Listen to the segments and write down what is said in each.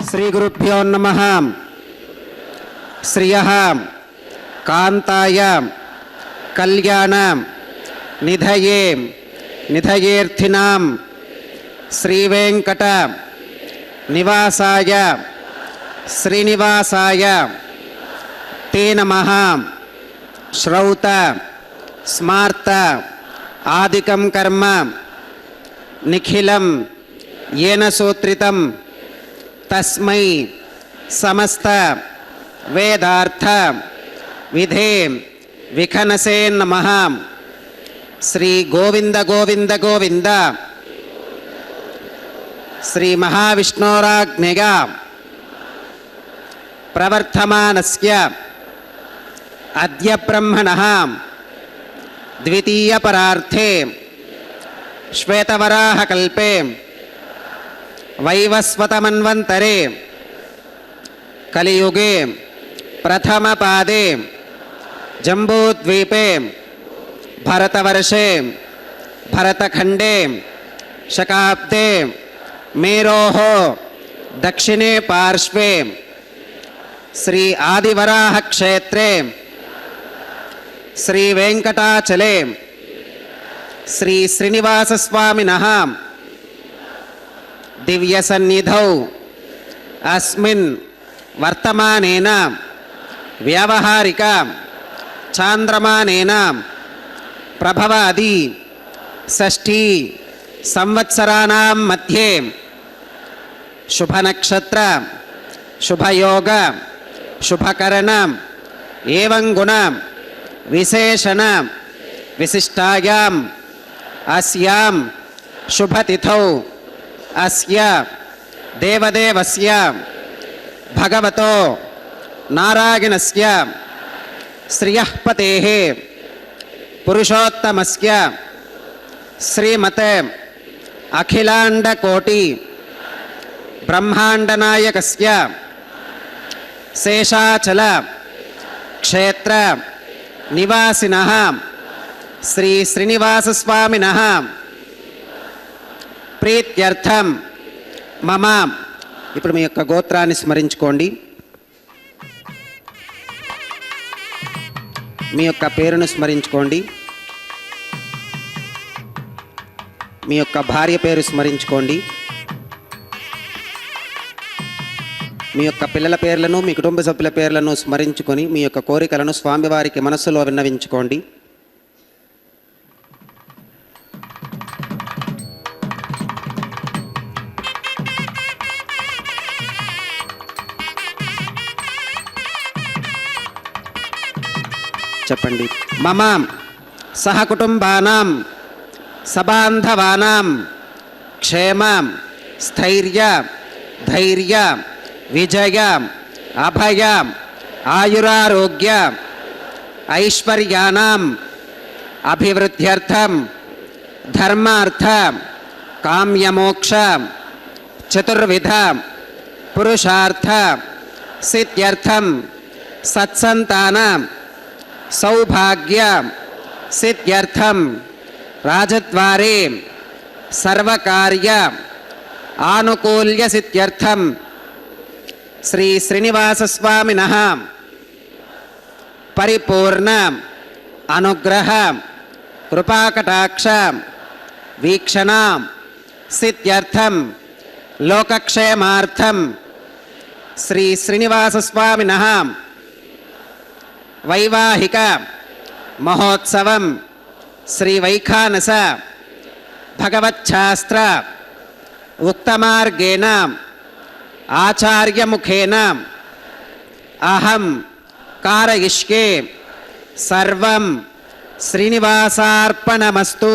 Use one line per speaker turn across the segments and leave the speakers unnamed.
శ్రీ గురుభ్యో నమః. శ్రియః కాంతాయ కళ్యాణ నిధయే నిధయేర్థినాం శ్రీవేంకట నివాసాయ శ్రీనివాసాయ తే నమః. శ్రౌత స్మార్త ఆదికం కర్మ నిఖిలం येन సూత్రితం తస్మై సమస్త వేదార్థ విధే విఖనసే నమః. శ్రీ గోవింద గోవింద గోవింద. శ్రీ మహావిష్ణోరాజ్ఞయా ప్రవర్తమానస్య అద్య బ్రహ్మణః ద్వితీయ పరార్థే శ్వేతవరాహకల్పే వైవస్వతమన్వంతరే కలియుగే ప్రథమపాదే జంబూద్వీపే భరతవర్షే భరతఖండే శకాబ్దే మేరోః దక్షిణే పార్శ్వే శ్రీ ఆదివరాహ క్షేత్రే శ్రీ వెంకటాచలే శ్రీ శ్రీనివాసస్వామినః దివ్య సన్నిధౌ అస్మిన్ వర్తమానేన వ్యావహారిక చాంద్రమానేన ప్రభవాది షష్ఠీ సంవత్సరాణం మధ్యే శుభనక్షత్ర శుభయోగ శుభకరణ ఏవం గుణ విశేషణ విశిష్టాయాం అస్యాం శుభతిథౌ అస్య దేవదేవస్య భగవతో నారాయణస్య శ్రియః పతేః పురుషోత్తమస్య శ్రీమతే అఖిలాండకోటి బ్రహ్మాండనాయకస్య శేషాచల క్షేత్ర నివాసినః శ్రీ శ్రీనివాసస్వామినః ప్రీత్యర్థం మమ. ఇప్పుడు మీ యొక్క గోత్రాన్ని స్మరించుకోండి. మీ యొక్క పేరును స్మరించుకోండి. మీ యొక్క భార్య పేరు స్మరించుకోండి. మీ యొక్క పిల్లల పేర్లను మీ కుటుంబ సభ్యుల పేర్లను స్మరించుకొని మీ యొక్క కోరికలను స్వామివారికి మనస్సులో విన్నవించుకోండి. చెప్పండి. మమ సహకుటుంబానాం సబాంధవానాం క్షేమ స్థైర్య ధైర్య విజయ అభయ ఆయురారోగ్య ఐశ్వర్యానాం అభివృద్ధ్యర్థం ధర్మార్థ కామ్యమోక్ష చతుర్విధ పురుషార్థ సిద్ధ్యర్థం సత్సంతాన సౌభాగ్య సిద్ధ్యర్థం రాజద్వారే సర్వకార్య ఆనుకూల్య సిద్ధ్యర్థం శ్రీ శ్రీనివాసస్వామినః పరిపూర్ణ అనుగ్రహ కృపాకటాక్ష వీక్షణ సిద్ధ్యర్థం లోకక్షేమార్థం శ్రీ శ్రీనివాసస్వామినః వైవాహిక మహోత్సవం శ్రీ వైఖానస భగవచ్ఛాస్త్ర ఉక్తమార్గేణ ఆచార్యముఖేన అహం కారయిష్యే సర్వం శ్రీనివాసార్పణమస్తు.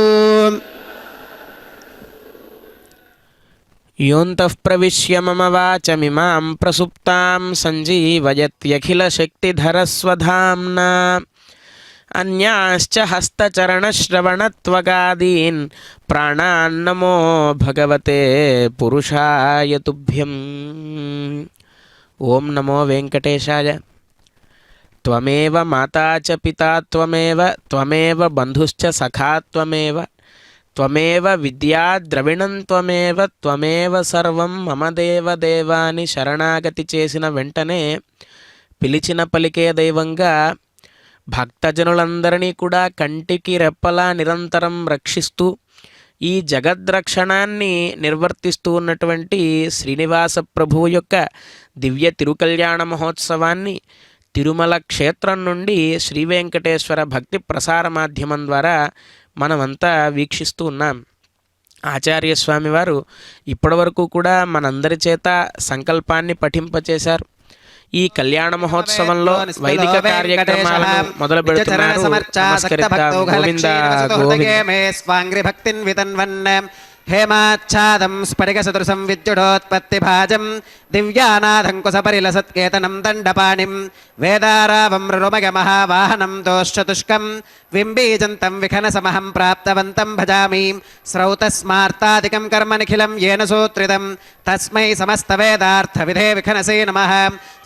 యోంతః ప్రవిశ్య మమ వాచమిమాం ప్రసుప్తాం సంజీవయత్యఖిలశక్తిధరస్వధామ్నా అన్యాశ్చ హస్తచరణశ్రవణత్వగాదీన్ ప్రాణాన్నమో భగవతే పురుషాయ తుభ్యం. ఓం నమో వెంకటేశాయ. త్వమేవ మాతా చ పితా త్వమేవ త్వమేవ బంధుశ్చ సఖా త్వమేవ త్వమేవ విద్యా ద్రవిణం త్వమేవ త్వమేవ సర్వం మమ దేవ దేవాని శరణాగతి చేసిన వెంటనే పిలిచిన పలికే దైవంగా భక్తజనులందరినీ కూడా కంటికి రెప్పలా నిరంతరం రక్షిస్తూ ఈ జగద్రక్షణాన్ని నిర్వర్తిస్తూ ఉన్నటువంటి శ్రీనివాస ప్రభువు యొక్క దివ్య తిరుకల్యాణ మహోత్సవాన్ని తిరుమల క్షేత్రం నుండి శ్రీ వెంకటేశ్వర భక్తి ప్రసార మాధ్యమం ద్వారా మనమంతా వీక్షిస్తూ ఉన్నాం. ఆచార్యస్వామి వారు ఇప్పటివరకు కూడా మనందరి చేత సంకల్పాన్ని పఠింపచేశారు. ఈ కళ్యాణ మహోత్సవంలో వైదిక కార్యక్రమాలను మొదలు పెడుతున్నారు. నమస్కరిద్దాం. గోవింద గోవింద.
హేమాచ్ఛాదం స్ఫటికసదృశం విద్యుడోత్పత్తిభాజం దివ్యానాథం కుశపరిలసత్కేతనం దండపాణిం వేదారావం రురుమగమహావాహనం దోశ్చతుష్కం వింబీజంతం విఖనసమహం ప్రాప్తవంతం భజామి. స్రౌతస్మార్తాదికం కర్మ నిఖిలం येन సూత్రితం తస్మై సమస్తవేదార్థవిధే విఖనసే నమః.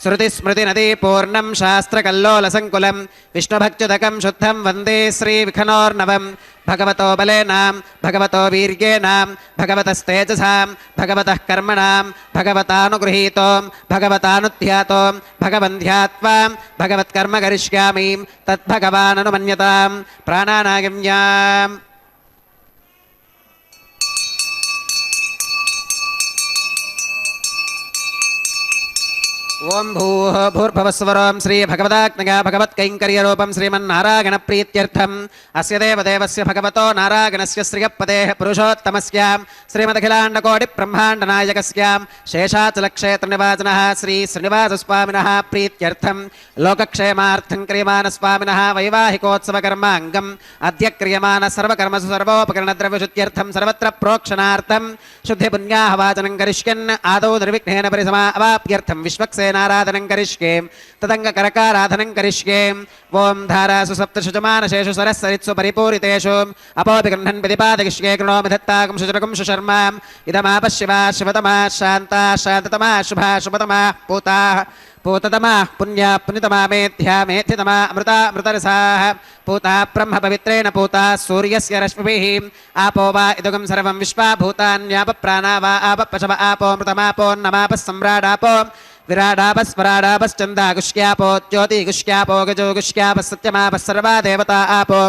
శృతిస్మృతినదీ పూర్ణం శాస్త్రకల్లోలసంకులం విష్ణుభక్త్యుదకం శుద్ధం వందే శ్రీవిఖనోర్నవం. భగవతో బలేనాం భగవతో వీర్యేనాం భగవతస్తేజసాం భగవతః కర్మణాం భగవతానుగృహీతో భగవతానుధ్యాతో భగవంధ్యాత్వా భగవత్కర్మ కరిష్యామి తద్భగవాననుమన్యతాం. ప్రాణానాగమ్యాం. ఓం భూర్భువస్వరం శ్రీ భగవదాజ్ఞగా భగవత్కైంకర్యరూపం శ్రీమన్నారాయణ ప్రీత్యర్థం అస్య దేవదేవస్య భగవతో నారాయణస్య శ్రియపదేః పురుషోత్తమస్య శ్రీమదఖిలాండకోటి బ్రహ్మాండనాయకస్య శేషాచలక్షేత్రనివాసినః శ్రీ శ్రీనివాసస్వామినः ప్రీత్యర్థం లోకక్షేమార్థం క్రియమానస్వామినः వైవాహికోత్సవకర్మాంగం అద్య క్రియమాన సర్వకర్మసు సర్వోపకరణద్రవ్యశుద్ధ్యర్థం సర్వత్ర ప్రోక్షణార్థం శుద్ధిపుణ్యాహవాచనం కరిష్యన్ ఆదౌ నిర్విఘ్నేన పరిసమావాప్యర్థం విశ్వక్సేనారాధనం కరిష్యే తదంగకరకారాధనం కరిష్యే. ఓం ధారాసు సప్తశుజమానశేషు సరస్సరిత్సు పరిపూరితేషు అపోపి గృహ్ణన్ ప్రతిపాదయిష్యే కృణోమి దత్తాకం శుచరకం శుశర్మాం ఇదమాప శివా శివతమా శాంతా శాంతతమా శుభా శుభతమా పూతా పూతతమా పుణ్యా పుణ్యతమా మేధ్యా మేధ్యతమా అమృతా అమృతరసాః పూతా బ్రహ్మ పవిత్రేణ పూతా సూర్యస్య రశ్మిభిః ఆపో వా ఇదుగం సర్వం విశ్వా భూతాన్యాప ప్రాణా వా ఆప పశవ ఆపో మృతమాపోన్నమాప సమ్రాడాపో విరాడాపస్వరాడాపశ్చందాగుష్యాపో జ్యోతిగుష్యాపో గజోగుష్యాప సత్యమాప సర్వా దేవతా ఆపో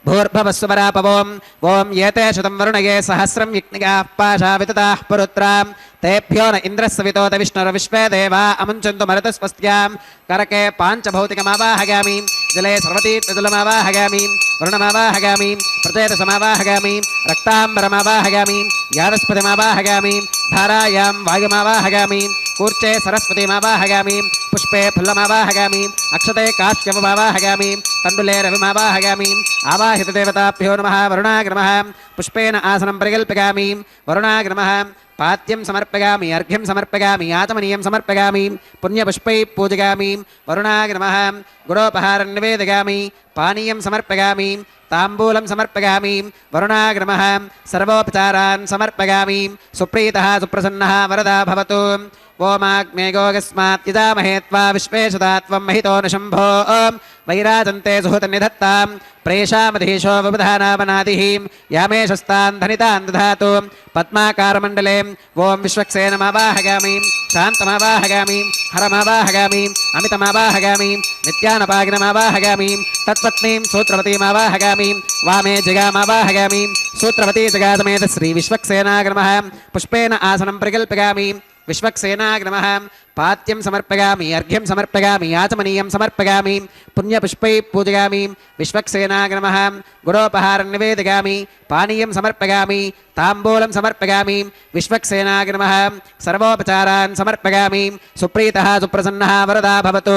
భూర్భవస్వరాపవోం. ఓం ఏతే శతం వరుణగే సహస్రం యజ్ఞిగాః పాశా వితతాః పురుత్రాం తేభ్యో న ఇంద్రస్సవితోత విష్ణుర్విశ్వే దేవా అముంచంతు మరుతస్వస్త్యాం. కరకే పాంచభౌతికమావాహగామి జలే సర్వతీర్థజలమావాహగామి వరుణమావాహగామి ప్రచేతసమావాహగామి రక్తాంబరమావాహగామి యాదస్పతిమావాహగామి ధారాయాం వాయుమావాహగామి కూర్చే సరస్వతిమావాహగామి పుష్పే ఫుల్లమావాహగామి అక్షతే కాశ్యపమావాహగామి తండులే రవిమావాహగామి. ఆవాహిత దేవతాభ్యో నమః. వరుణాయ నమః. పుష్పేన ఆసనం పరికల్పయామి. వరుణాయ నమః. పాద్యం సమర్పయామి అర్ఘ్యం సమర్పయామి ఆచమనీయం సమర్పయామి పుణ్యపుష్పై పూజయామి. వరుణాయ నమః. గుడోపహారం నివేదయామి పానీయం సమర్పయామి తాంబూలం సమర్పయామి. వరుణాయ నమః. సర్వోపచారాన్ సమర్పయామి. సుప్రీతః సుప్రసన్నः వరదా భవతు. ఓమాగ్నే గోగస్మాత్ యజామహే త్వా విశ్వేశదా త్వం మహితో న శంభో. వైరాజంతే సుహృత నిధత్తాం ప్రేషామధీశో విబుధానామనాదిః యామేషస్తాన్ ధనితాన్ దధాతు. పద్మాకారమండలే ఓం విశ్వక్సేనమావాహగామి శాంతమావాహగామి హరమావాహగామి అమితమావాహగామి నిత్యానపాగినమావాహగామి తత్పత్నీం సూత్రవతీమావాహగామి వామే జగామావాహగామి. సూత్రవతీ జగాసమేత శ్రీ విశ్వక్సేనాయ నమః. పుష్పేన ఆసనం పరికల్పయామి. విశ్వక్సేనాయ నమః పాత్యం సమర్పయామి అర్ఘ్యం సమర్పయామి ఆచమనీయం సమర్పయామి పుణ్యపుష్పై పూజయామి విశ్వక్సేనాయ నమః గుడోపహారం నివేదయామి పానీయం సమర్పయామి తాంబూలం సమర్పయామి విశ్వక్సేనాయ నమః సర్వోపచారాన్ సమర్పయామి సుప్రీతః సుప్రసన్నः వరదా భవతు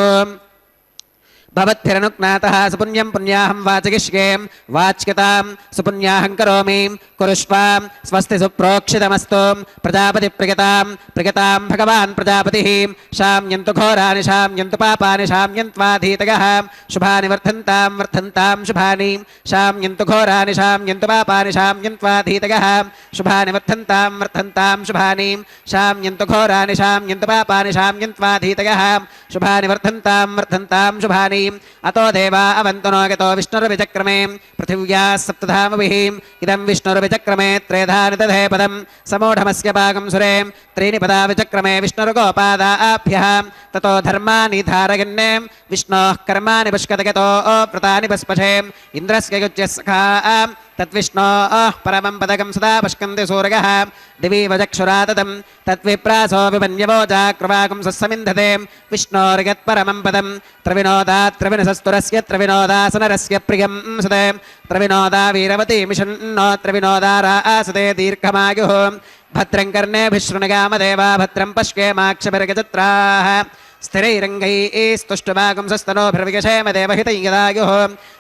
భవద్భిరనుజ్ఞాతః సుపుణ్యం పుణ్యాహం వాచయిష్యే వాచ్యతాం సుపుణ్యాహం కరోమి కురుష్వ స్వస్తి సుప్రోక్షితమస్తు ప్రజాపతి ప్రియతాం భగవాన్ ప్రజాపతిః శామ్యంతు ఘోరాని శామ్యంతు పాపాని శామ్యంత్వాధీతగః శుభాని వర్ధంతాం శుభాని శామ్యంతు ఘోరాని శామ్యంతు పాపాని శామ్యంత్వాధీతగః శుభాని వర్ధంతాం శుభాని శామ్యంతు ఘోరాని శామ్యంతు పాపాని శామ్యంత్వాధీతగః శుభాని వర్ధంతాం శుభాని అతో దేవా అవంతనో గతో విష్ణుర్విచక్రమే పృథివ్యా సప్తధామభిః ఇదం విష్ణుర్విచక్రమే త్రేధాని దధే పదం సమూఢమస్య భాగం సురే త్రీణి పదా విచక్రమే విష్ణుర్గోపాదాభ్యః తతో ధర్మాని ధారయన్నే విష్ణోః కర్మాణి పుష్కత గతో వ్రతాని పస్పశే ఇంద్రస్య యుజ్య సఖా తద్విష్ణోః పరమం పదకం సదా పష్కంతి సూరగः దివి వజక్షురాతతం తద్విప్రాసో విమన్యవో చాక్రవాకం సస్సమింధతే విష్ణోర్యత్పరమం పదం త్రవినోదాత్ త్రవినసస్తురస్య త్రవినోదాసనరస్య ప్రియం సుతే త్రవినోదా వీరవతి మిషన్నో త్రవినోదా రాసతే దీర్ఘమాయుః భద్రం కర్ణేభిः శృణుయామ దేవా భద్రం పశ్యేమాక్షభిర్గజత్రాः స్థిరైరంగైస్తుష్టువాగుంసస్తనోభిర్విగశేమ దేవహితైగదాయుః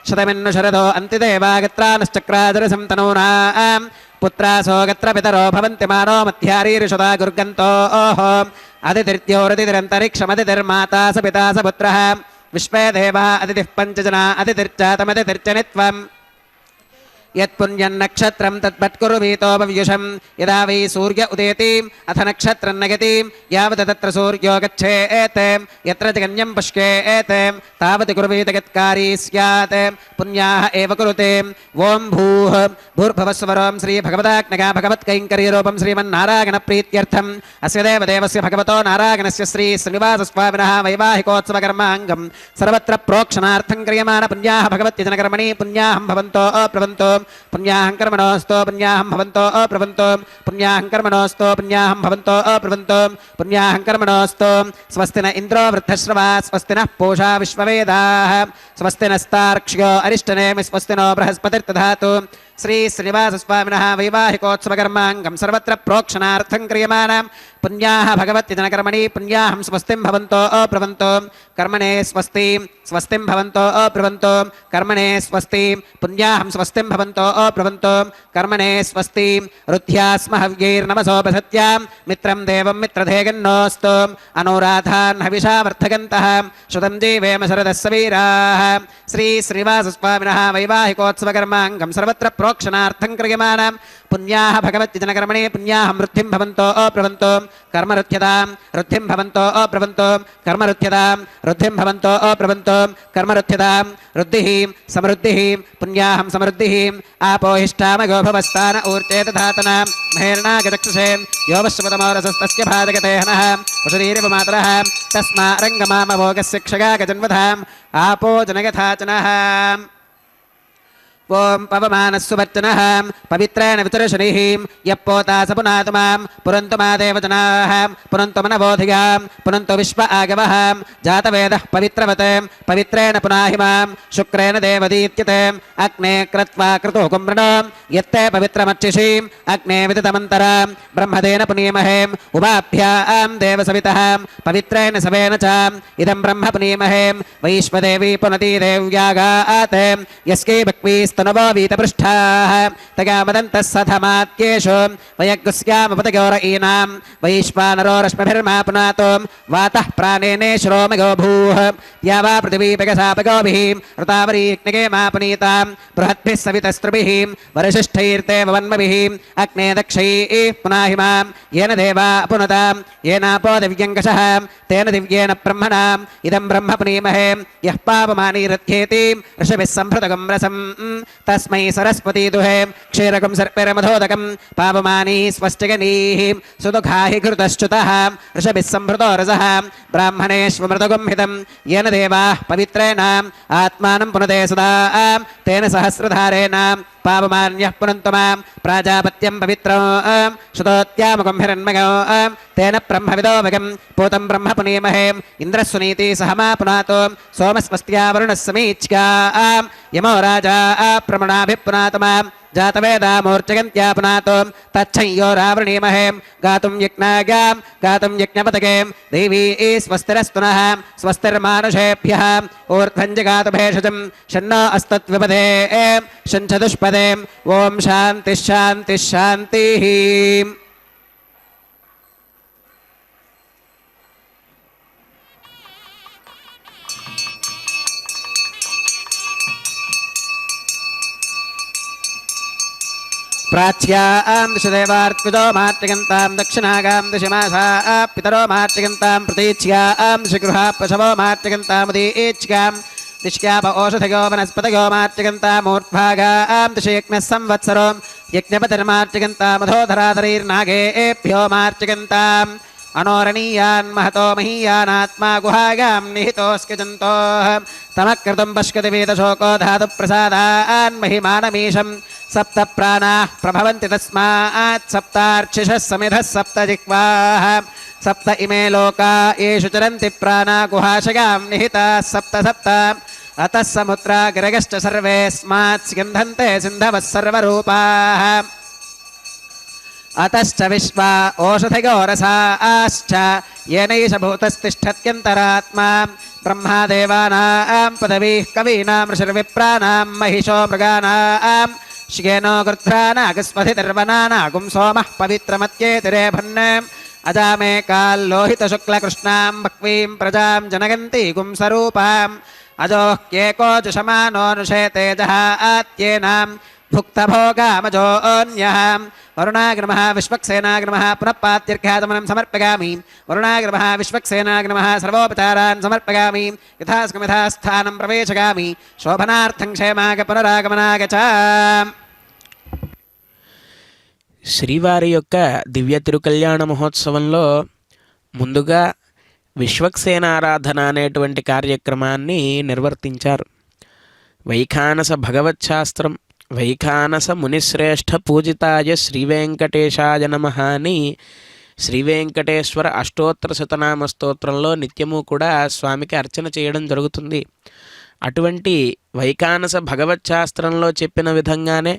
శతమిన్ను శరదో అంతిదేవాగత్రానశ్చక్రాజరసం తనూనాం పుత్రాసో గత్ర పితరో భవంతి మానో మధ్యారీరిషుదా గుర్గంతోః అదితిర్ద్యోరతిరంతరిక్షమదితిర్మాతా స పితా స పుత్రः విశ్వే దేవా అతిథిః పంచజనా అతిథిర్చాతమతిథిర్చనిత్వం యత్పుణ్యన్నక్షత్రం తద్భట్కురు వీతోపవ్యుషం యదా వై సూర్య ఉదేతి అథ నక్షత్రం నగతి యావత్ తత్ర సూర్యో గచ్ఛేత్ యత్ర జగన్యం పశ్యేత్ తావత్ కుర్వీత గత్కారీ స్యాత్ పుణ్యాః ఏవ కురుతే ఓం భూర్భువస్వరం శ్రీ భగవదాజ్ఞగా భగవత్కైంకర్యరూపం శ్రీమన్నారాయణ ప్రీత్యర్థం అస్య దేవదేవస్య భగవతో నారాయణస్య శ్రీ శ్రీనివాసస్వామినः వైవాహికోత్సవకర్మాంగం సర్వత్ర ప్రోక్షణార్థం క్రియమాణ పుణ్యాః భగవత్యజనకర్మణి పుణ్యాహం భవంతో అప్రవంతో పుణ్యాహం కర్మణోస్తో పుణ్యాహం భవంతో అప్రవంతో పుణ్యాహం కర్మణోస్తో పుణ్యాహం భవంతో అప్రవంతో పుణ్యాహం కర్మణోస్తో స్వస్తి న ఇంద్రో వృద్ధశ్రవా స్వస్తి నః పూషా విశ్వవేదాః స్వస్తి నస్తార్క్ష్యో అరిష్టనేమి స్వస్తి నో బృహస్పతిర్దధాతు శ్రీ శ్రీనివాసస్వామినः వైవాహికోత్సవకర్మాంగం సర్వత్ర ప్రోక్షణార్థం క్రియమాణం పుణ్యాః భగవత్యజనకర్మణి పుణ్యాహం స్వస్తిం భవంతో అప్రవంతో కర్మణే స్వస్తి స్వస్తిం భవంతో అప్రవంతో కర్మణే స్వస్తి పుణ్యాహం స్వస్తిం భవంతో అప్రవంతో కర్మణే స్వస్తి రుధ్యాస్మ హవ్యైర్నమసోపసత్యాం మిత్రం దేవం మిత్రధేగన్నోస్తు అనురాధాన్ హవిషా వర్ధగంతః శుతం జీవేమ శరదస్స వీరాः శ్రీ శ్రీనివాసస్వామినः వైవాహికోత్సవకర్మాంగం సర్వత్ర ప్రోక్షణార్థం క్రియమాణం పుణ్యాః భగవత్యజనకర్మణి పుణ్యాహం వృద్ధిం భవంతో అప్రవంతో కర్మరుధ్యతాం వృద్ధిం భవంతో అప్రవంతో కర్మరుధ్యతాం వృద్ధిం భవంతో అప్రవంతో కర్మరుధ్యతాం వృద్ధిః సమృద్ధిః పుణ్యాహం సమృద్ధిః ఆపోహిష్టామగో భవస్థాన ఊర్చేత ధాతనాం మహేర్నాగచక్షుషే యోవశ్వతమోరసస్తస్య భాజగతే హనః వసుధీరివ మాతరः తస్మా రంగమామభోగస్య క్షగాగజన్వధాం ఆపో జనగథాచనః ఓం పవమానస్సువర్చనః పవిత్రేణ వితరుషణిః యప్పోతా స పునాతు మాం పురంతు మా దేవజనాః పునంతు మనవోధిగాం పునంతు విశ్వ ఆగవః జాతవేదః పవిత్రవత్ పవిత్రేణ పునాహి మాం శుక్రేణ దేవదీత్యతే అగ్నే క్రత్వా క్రతు కుమ్రణో యత్తే పవిత్రమర్చిషి అగ్నే విదితమంతరాం బ్రహ్మదేన పునీమహే ఉభాభ్యాం దేవసవితః పవిత్రేణ సవేన చ ఇదం బ్రహ్మ పునీమహే వైశ్వదేవి పునతి దేవ్యాగాత్ యస్కై భక్వీ స్తనవో వీతపృష్ఠాః తగామదంతః సధమాత్యేషు వయగ్గుస్యామపతగౌరయీనాం వైశ్వానరో రశ్మిభిర్మా పునాతో వాతః ప్రాణేనే శ్రోమగో భూః యావా పృథివీపగసాపగోభిः ఋతావరీగ్నిగే మా పునీతాం బృహద్భిः సవితస్త్రుభిः వరిశిష్ఠైర్తే వన్మభిः అగ్నే దక్షైः పునాహి మాం येन देवा पुनतां येनापो दिव्यङ्कषः तेन दिव्येन ब्रह्मणाम् इदं ब्रह्म पुनीमहे यः पापमानीरथ्येति ऋषभिः सम्भृतकं रसं तस्मै सरस्वती दुहे क्षीरकं सर्पिरमधोदकं पापमानी स्वस्तिगनीः सुदुःखाहि घृतश्च्युतः ऋषभिः सम्भृतो रसः ब्राह्मणेष्वमृतगं हितं येन देवाः पवित्रेण आत्मानं पुनते सदा तेन सहस्रधारेण పావమాన్యః పునంతు మాం ప్రాజాపత్యం పవిత్రం శుతోత్యాముఖం హిరణ్మగో తేన బ్రహ్మవిదో వగం పూతం బ్రహ్మ పునీమహే ఇంద్రస్సునీతి సహమా పునాతో సోమస్వస్త్యా వరుణः సమీచ్ఛా యమో రాజా ప్రమణాభిపునాతు మాం జాతవేదామూర్చగంత్యా పునాతో తచ్చయ్యో రావృణీమహే గాతుం యజ్ఞాగాం గాతుం యజ్ఞపతకే దేవీ స్వస్తిరస్తు నః స్వస్తిర్మానుషేభ్యः ఊర్ధ్వం జగాతు భేషజం షన్నో అస్తద్విపదే షంచతుష్పదే ఓం శాంతి శాంతి శాంతి. ప్రాచ్యాం దిశదేవార్త్విదో మాతృగంతాం దక్షిణాగాం దిశమాసా పితరో మాతృగంతాం ప్రతీచ్యాం దిశగృహా పశవో మాతృగంతాముదీచ్యాం దిశ్యాప ఓషధయో వనస్పతయో మాతృగంతామూర్ధ్వాగాం దిశయజ్ఞः సంవత్సరో యజ్ఞపతిర్మాతృగంతామధోధరాధరైర్నాగేభ్యో మాతృగంతాం అనోరణీయాన్ మహతో మహీయానాత్మా గుహాగాం నిహితోస్కజంతో తమకృతం పశ్యతి వేదశోకో ధాతు ప్రసాదాన్ మహిమానమీశం సప్త ప్రాణాః ప్రభవంతి తస్మాత్ సప్తార్చిషः సమిధः సప్త జిహ్వాः సప్త ఇమే లోకా యేషు చరంతి ప్రాణా గుహాశగాం నిహితాः సప్త సప్త అతः సముద్రా గిరగశ్చ సర్వేస్మాత్ స్యంధంతే సింధవः సర్వరూపాः అతశ్చ విశ్వా ఓషధయో రసాశ్చ येनैष భూతస్తిష్ఠత్యంతరాత్మా బ్రహ్మాదేవానాం పదవీః కవీనాం ఋషిర్విప్రాణాం మహిషో మృగానాం श्येनो गृध्रानागस्पतिर्वनानागुं सोमः पवित्रमत्येतिरेभन् अजामे काल्लोहितशुक्लकृष्णां बह्वीं प्रजां जनगन्ति गुंसरूपाम् अजोह्येको जुषमानोऽनुषेते जहात्येनां भुक्तभोगामजोऽन्यः वरुणाग्रमः विश्वक्सेनाग्रमः पुनः पात्यर्घ्यातमनं समर्पयामि वरुणाग्रमः विश्वक्सेनाग्रमः सर्वोपचारान् समर्पयामि यथास्थानं प्रवेशयामि शोभनार्थं क्षेमाग पुनरागमनाग च.
శ్రీవారి యొక్క దివ్య తిరుకల్యాణ మహోత్సవంలో ముందుగా విశ్వక్సేనారాధన అనేటువంటి కార్యక్రమాన్ని నిర్వర్తించారు. వైఖానస భగవచ్శాస్త్రం వైఖానస మునిశ్రేష్ఠ పూజితాయ శ్రీవేంకటేశాయ నమః అని శ్రీవేంకటేశ్వర అష్టోత్తర శతనామ స్తోత్రంలో నిత్యము కూడా స్వామికి అర్చన చేయడం జరుగుతుంది. అటువంటి వైఖానస భగవచ్శాస్త్రంలో చెప్పిన విధంగానే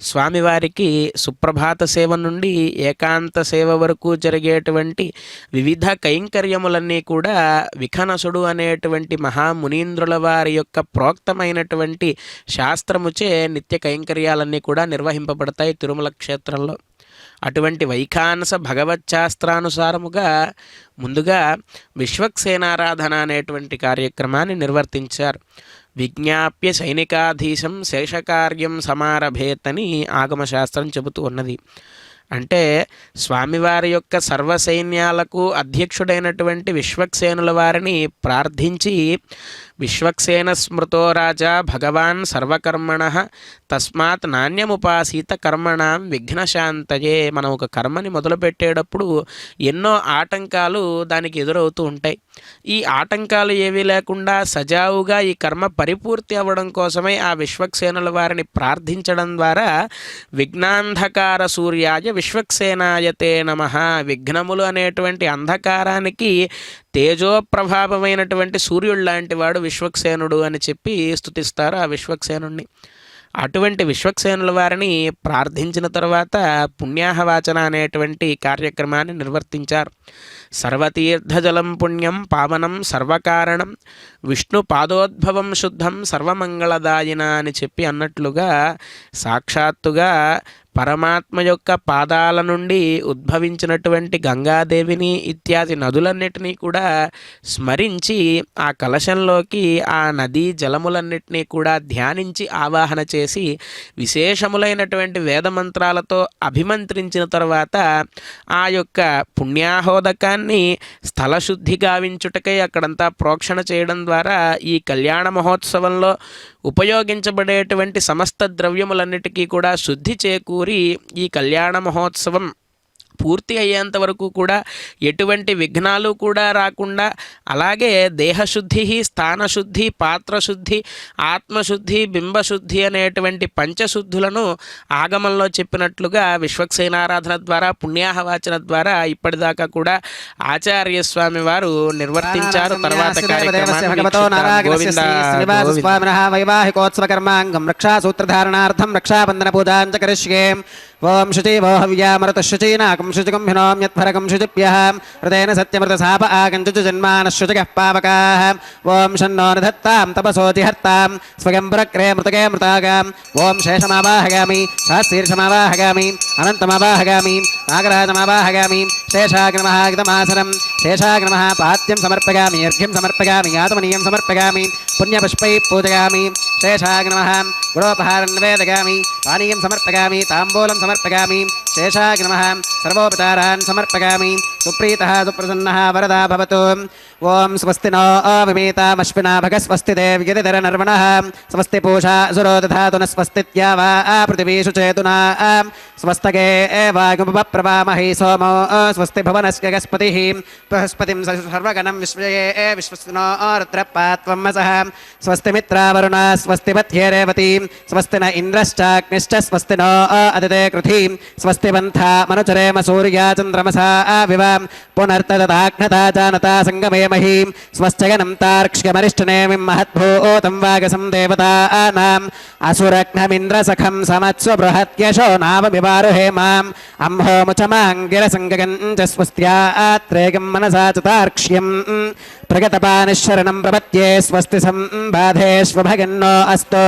స్వామివారికి సుప్రభాత సేవ నుండి ఏకాంత సేవ వరకు జరిగేటువంటి వివిధ కైంకర్యములన్నీ కూడా విఖనసుడు అనేటువంటి మహామునీంద్రుల వారి యొక్క ప్రోక్తమైనటువంటి శాస్త్రముచే నిత్య కైంకర్యాలన్నీ కూడా నిర్వహింపబడతాయి తిరుమల క్షేత్రంలో. అటువంటి వైఖానస భగవచ్శాస్త్రానుసారముగా ముందుగా విశ్వక్సేనారాధన అనేటువంటి కార్యక్రమాన్ని నిర్వర్తించారు. విజ్ఞాప్య సైనికాధీశం శేషకార్యం సమారభేతని ఆగమశాస్త్రం చెబుతూ ఉన్నది. అంటే స్వామివారి యొక్క సర్వసైన్యాలకు అధ్యక్షుడైనటువంటి విశ్వక్సేనుల వారిని ప్రార్థించి విశ్వక్సేన స్మృతో రాజా భగవాన్ సర్వకర్మణః తస్మాత్ నాణ్యముపాసీత కర్మణాం విఘ్నశాంతయే. మనం ఒక కర్మని మొదలుపెట్టేటప్పుడు ఎన్నో ఆటంకాలు దానికి ఎదురవుతూ ఉంటాయి. ఈ ఆటంకాలు ఏవీ లేకుండా సజావుగా ఈ కర్మ పరిపూర్తి అవ్వడం కోసమే ఆ విశ్వక్సేనుల వారిని ప్రార్థించడం ద్వారా విఘ్నాంధకార సూర్యాయ విశ్వక్సేనాయతే నమః. విఘ్నములు అనేటువంటి అంధకారానికి తేజోప్రభావమైనటువంటి సూర్యుడు లాంటి వాడు విశ్వక్సేనుడు అని చెప్పి స్తుతిస్తారు ఆ విశ్వక్సేనుడిని. అటువంటి విశ్వక్సేనుల వారిని ప్రార్థించిన తర్వాత పుణ్యాహవాచన అనేటువంటి కార్యక్రమాన్ని నిర్వర్తించారు. సర్వతీర్థజలం పుణ్యం పావనం సర్వకారణం విష్ణు పాదోద్భవం శుద్ధం సర్వమంగళదాయిన అని చెప్పి అన్నట్లుగా సాక్షాత్తుగా పరమాత్మ యొక్క పాదాల నుండి ఉద్భవించినటువంటి గంగాదేవిని ఇత్యాది నదులన్నిటినీ కూడా స్మరించి ఆ కలశంలోకి ఆ నదీ జలములన్నిటినీ కూడా ధ్యానించి ఆవాహన చేసి విశేషములైనటువంటి వేదమంత్రాలతో అభిమంత్రించిన తర్వాత ఆ యొక్క పుణ్యాహోదకాన్ని స్థలశుద్ధి గావించుటకై అక్కడంతా ప్రోక్షణ చేయడం ద్వారా ఈ కళ్యాణ మహోత్సవంలో ఉపయోగించబడేటువంటి సమస్త ద్రవ్యములన్నిటికీ కూడా శుద్ధి చేకూరి ఈ కళ్యాణ మహోత్సవం పూర్తి అయ్యేంత వరకు కూడా ఎటువంటి విఘ్నాలు కూడా రాకుండా, అలాగే దేహశుద్ధి, స్థానశుద్ధి, పాత్రశుద్ధి, ఆత్మశుద్ధి, బింబశుద్ధి అనేటువంటి పంచశుద్ధులను ఆగమంలో చెప్పినట్లుగా విశ్వక్సేనారాధన ద్వారా, పుణ్యాహవాచన ద్వారా ఇప్పటిదాకా కూడా ఆచార్య స్వామి వారు నిర్వర్తించారు. తర్వాత
వైవాహికోత్సవ కర్మాంగం రక్షా సూత్రధారణార్థం రక్షాబంధన పూజాంచ కరిష్యే. ఓం శుచి వో హవ్యామృత శుచీనాకం శుచికం హినోమ్యత్ఫరకం శుచిభ్యః హృదయన సత్యమృత సాప ఆగంచు జన్మానః శుచికః పావకాః. ఓం షన్నో నిధత్తాం తపసోతిహర్తాం స్వయంభురక్రే మృతకే మృతాగాం. ఓం శేషమావాహగామి సహస్రీర్షమావాహగామి అనంతమావాహగామి నాగరాజమావాహగామి. శేషాగ్నమహాగితమాసనం శేషాగ్నమః పాత్యం సమర్పయామి, అర్ఘ్యం సమర్పయామి, ఆతమనీయం సమర్పయామి, పుణ్యపుష్పై పూజయామి. శేషాగ్నమః గురోపహారం నివేదయామి, పానీయం సమర్పయామి, తాంబూలం సమర్పయామి. శేషాగ్నమః సర్వోపచారాన్ సమర్పయామి. సుప్రీతః సుప్రసన్నः వరదా భవతు. ఓం స్వస్తి నో విమేతామశ్వినా భగ స్వస్తి దేవ్యదిధర నర్వణః స్వస్తి పూషా సురో దధాతు న స్వస్తిత్యా వా పృథివీషు చేతునా స్వస్తగే వాయుమపప్రవామహి సోమో స్వస్తి భువనస్య గస్పతిః బృహస్పతిం సర్వగణం విశ్వయే విశ్వస్తినో రుద్రపాత్వం వసః స్వస్తి మిత్రావరుణ స్వస్తి మధ్యే రేవతి స్వస్తి న ఇంద్రశ్చాగ్నిశ్చ స్వస్తి నో అదితే కృధి స్వస్తి వంథా మనుచరేమ సూర్యా చంద్రమసా వివ పునర్తదాఘ్నతా జానతా సంగమే మహీం స్వస్తిగనం తార్క్ష్యమరిష్టనేమిం మహద్భూతం వాగసం దేవతానాం అసురఘ్నమింద్రసఖం సమత్స్వ బృహత్యశో నావమివారుహేమాం అంహోముచమాంగిరసంగగం చ స్వస్త్యాత్రేగం మనసా చ తార్క్ష్యం ప్రగతపానిశరణం ప్రపత్యే స్వస్తి సంబాధేష్వభగన్నో అస్తు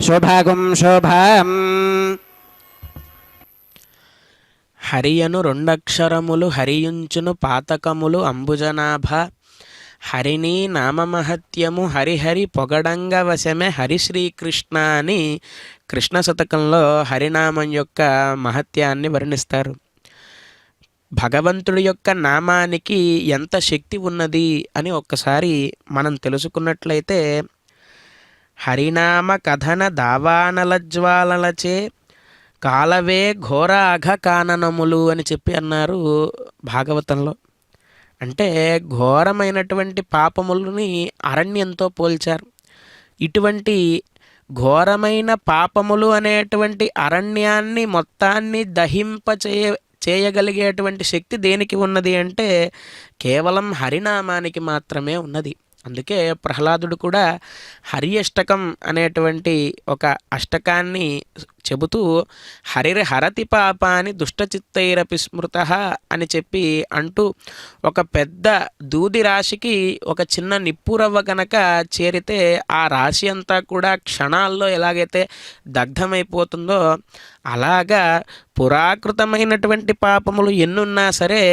శుభాగుం శుభాం.
హరియను రెండక్షరములు హరియుంచును పాతకములు అంబుజనాభ. హరిని నామమహత్యము హరిహరి పొగడంగ వశమే హరిశ్రీకృష్ణ అని కృష్ణ శతకంలో హరినామం యొక్క మహత్యాన్ని వర్ణిస్తారు. భగవంతుడి యొక్క నామానికి ఎంత శక్తి ఉన్నది అని ఒక్కసారి మనం తెలుసుకున్నట్లయితే, హరినామ కథన దావానలజ్వాలలచే కాలవే ఘోర అఘ కాననములు అని చెప్పి అన్నారు భాగవతంలో. అంటే ఘోరమైనటువంటి పాపములని అరణ్యంతో పోల్చారు. ఇటువంటి ఘోరమైన పాపములు అనేటువంటి అరణ్యాన్ని మొత్తాన్ని చేయగలిగేటువంటి శక్తి దేనికి ఉన్నది అంటే కేవలం హరినామానికి మాత్రమే ఉన్నది. అందుకే ప్రహ్లాదుడు కూడా హరి అష్టకం అనేటువంటి ఒక అష్టకాన్ని చెబుతూ హరిరి హరతి పాపాని దుష్టచిత్తైరపి స్మృత అని చెప్పి అంటూ, ఒక పెద్ద దూది రాశికి ఒక చిన్న నిప్పురవ్వ కనుక చేరితే ఆ రాశి అంతా కూడా క్షణాల్లో ఎలాగైతే దగ్ధమైపోతుందో అలాగా పురాకృతమైనటువంటి పాపములు ఎన్నున్నా సరే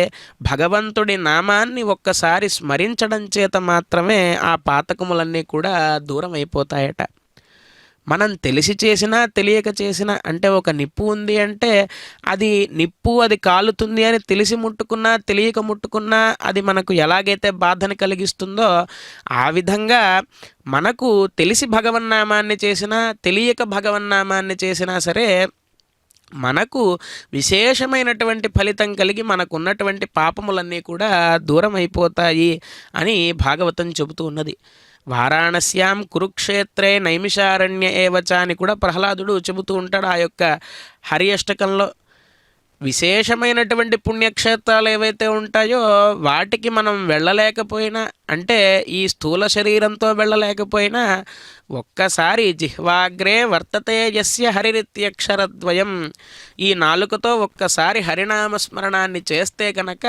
భగవంతుడి నామాన్ని ఒక్కసారి స్మరించడం చేత మాత్రమే ఆ పాతకములన్నీ కూడా దూరం అయిపోతాయట. మనం తెలిసి చేసినా తెలియక చేసినా, అంటే ఒక నిప్పు ఉంది అంటే అది నిప్పు, అది కాలుతుంది అని తెలిసి ముట్టుకున్నా తెలియక ముట్టుకున్నా అది మనకు ఎలాగైతే బాధని కలిగిస్తుందో ఆ విధంగా మనకు తెలిసి భగవన్నామాన్ని చేసినా తెలియక భగవన్నామాన్ని చేసినా సరే మనకు విశేషమైనటువంటి ఫలితం కలిగి మనకు ఉన్నటువంటి పాపములన్నీ కూడా దూరం అయిపోతాయి అని భాగవతం చెబుతూ ఉన్నది. వారాణస్యాం కురుక్షేత్రే నైమిషారణ్య ఏవచ అని కూడా ప్రహ్లాదుడు చెబుతూ ఉంటాడు ఆ యొక్క హరి అష్టకంలో. విశేషమైనటువంటి పుణ్యక్షేత్రాలు ఏవైతే ఉంటాయో వాటికి మనం వెళ్ళలేకపోయినా, అంటే ఈ స్థూల శరీరంతో వెళ్ళలేకపోయినా ఒక్కసారి జిహ్వాగ్రే వర్తతే యస్య హరిరిత్యక్షరద్వయం, ఈ నాలుకతో ఒక్కసారి హరినామస్మరణాన్ని చేస్తే కనుక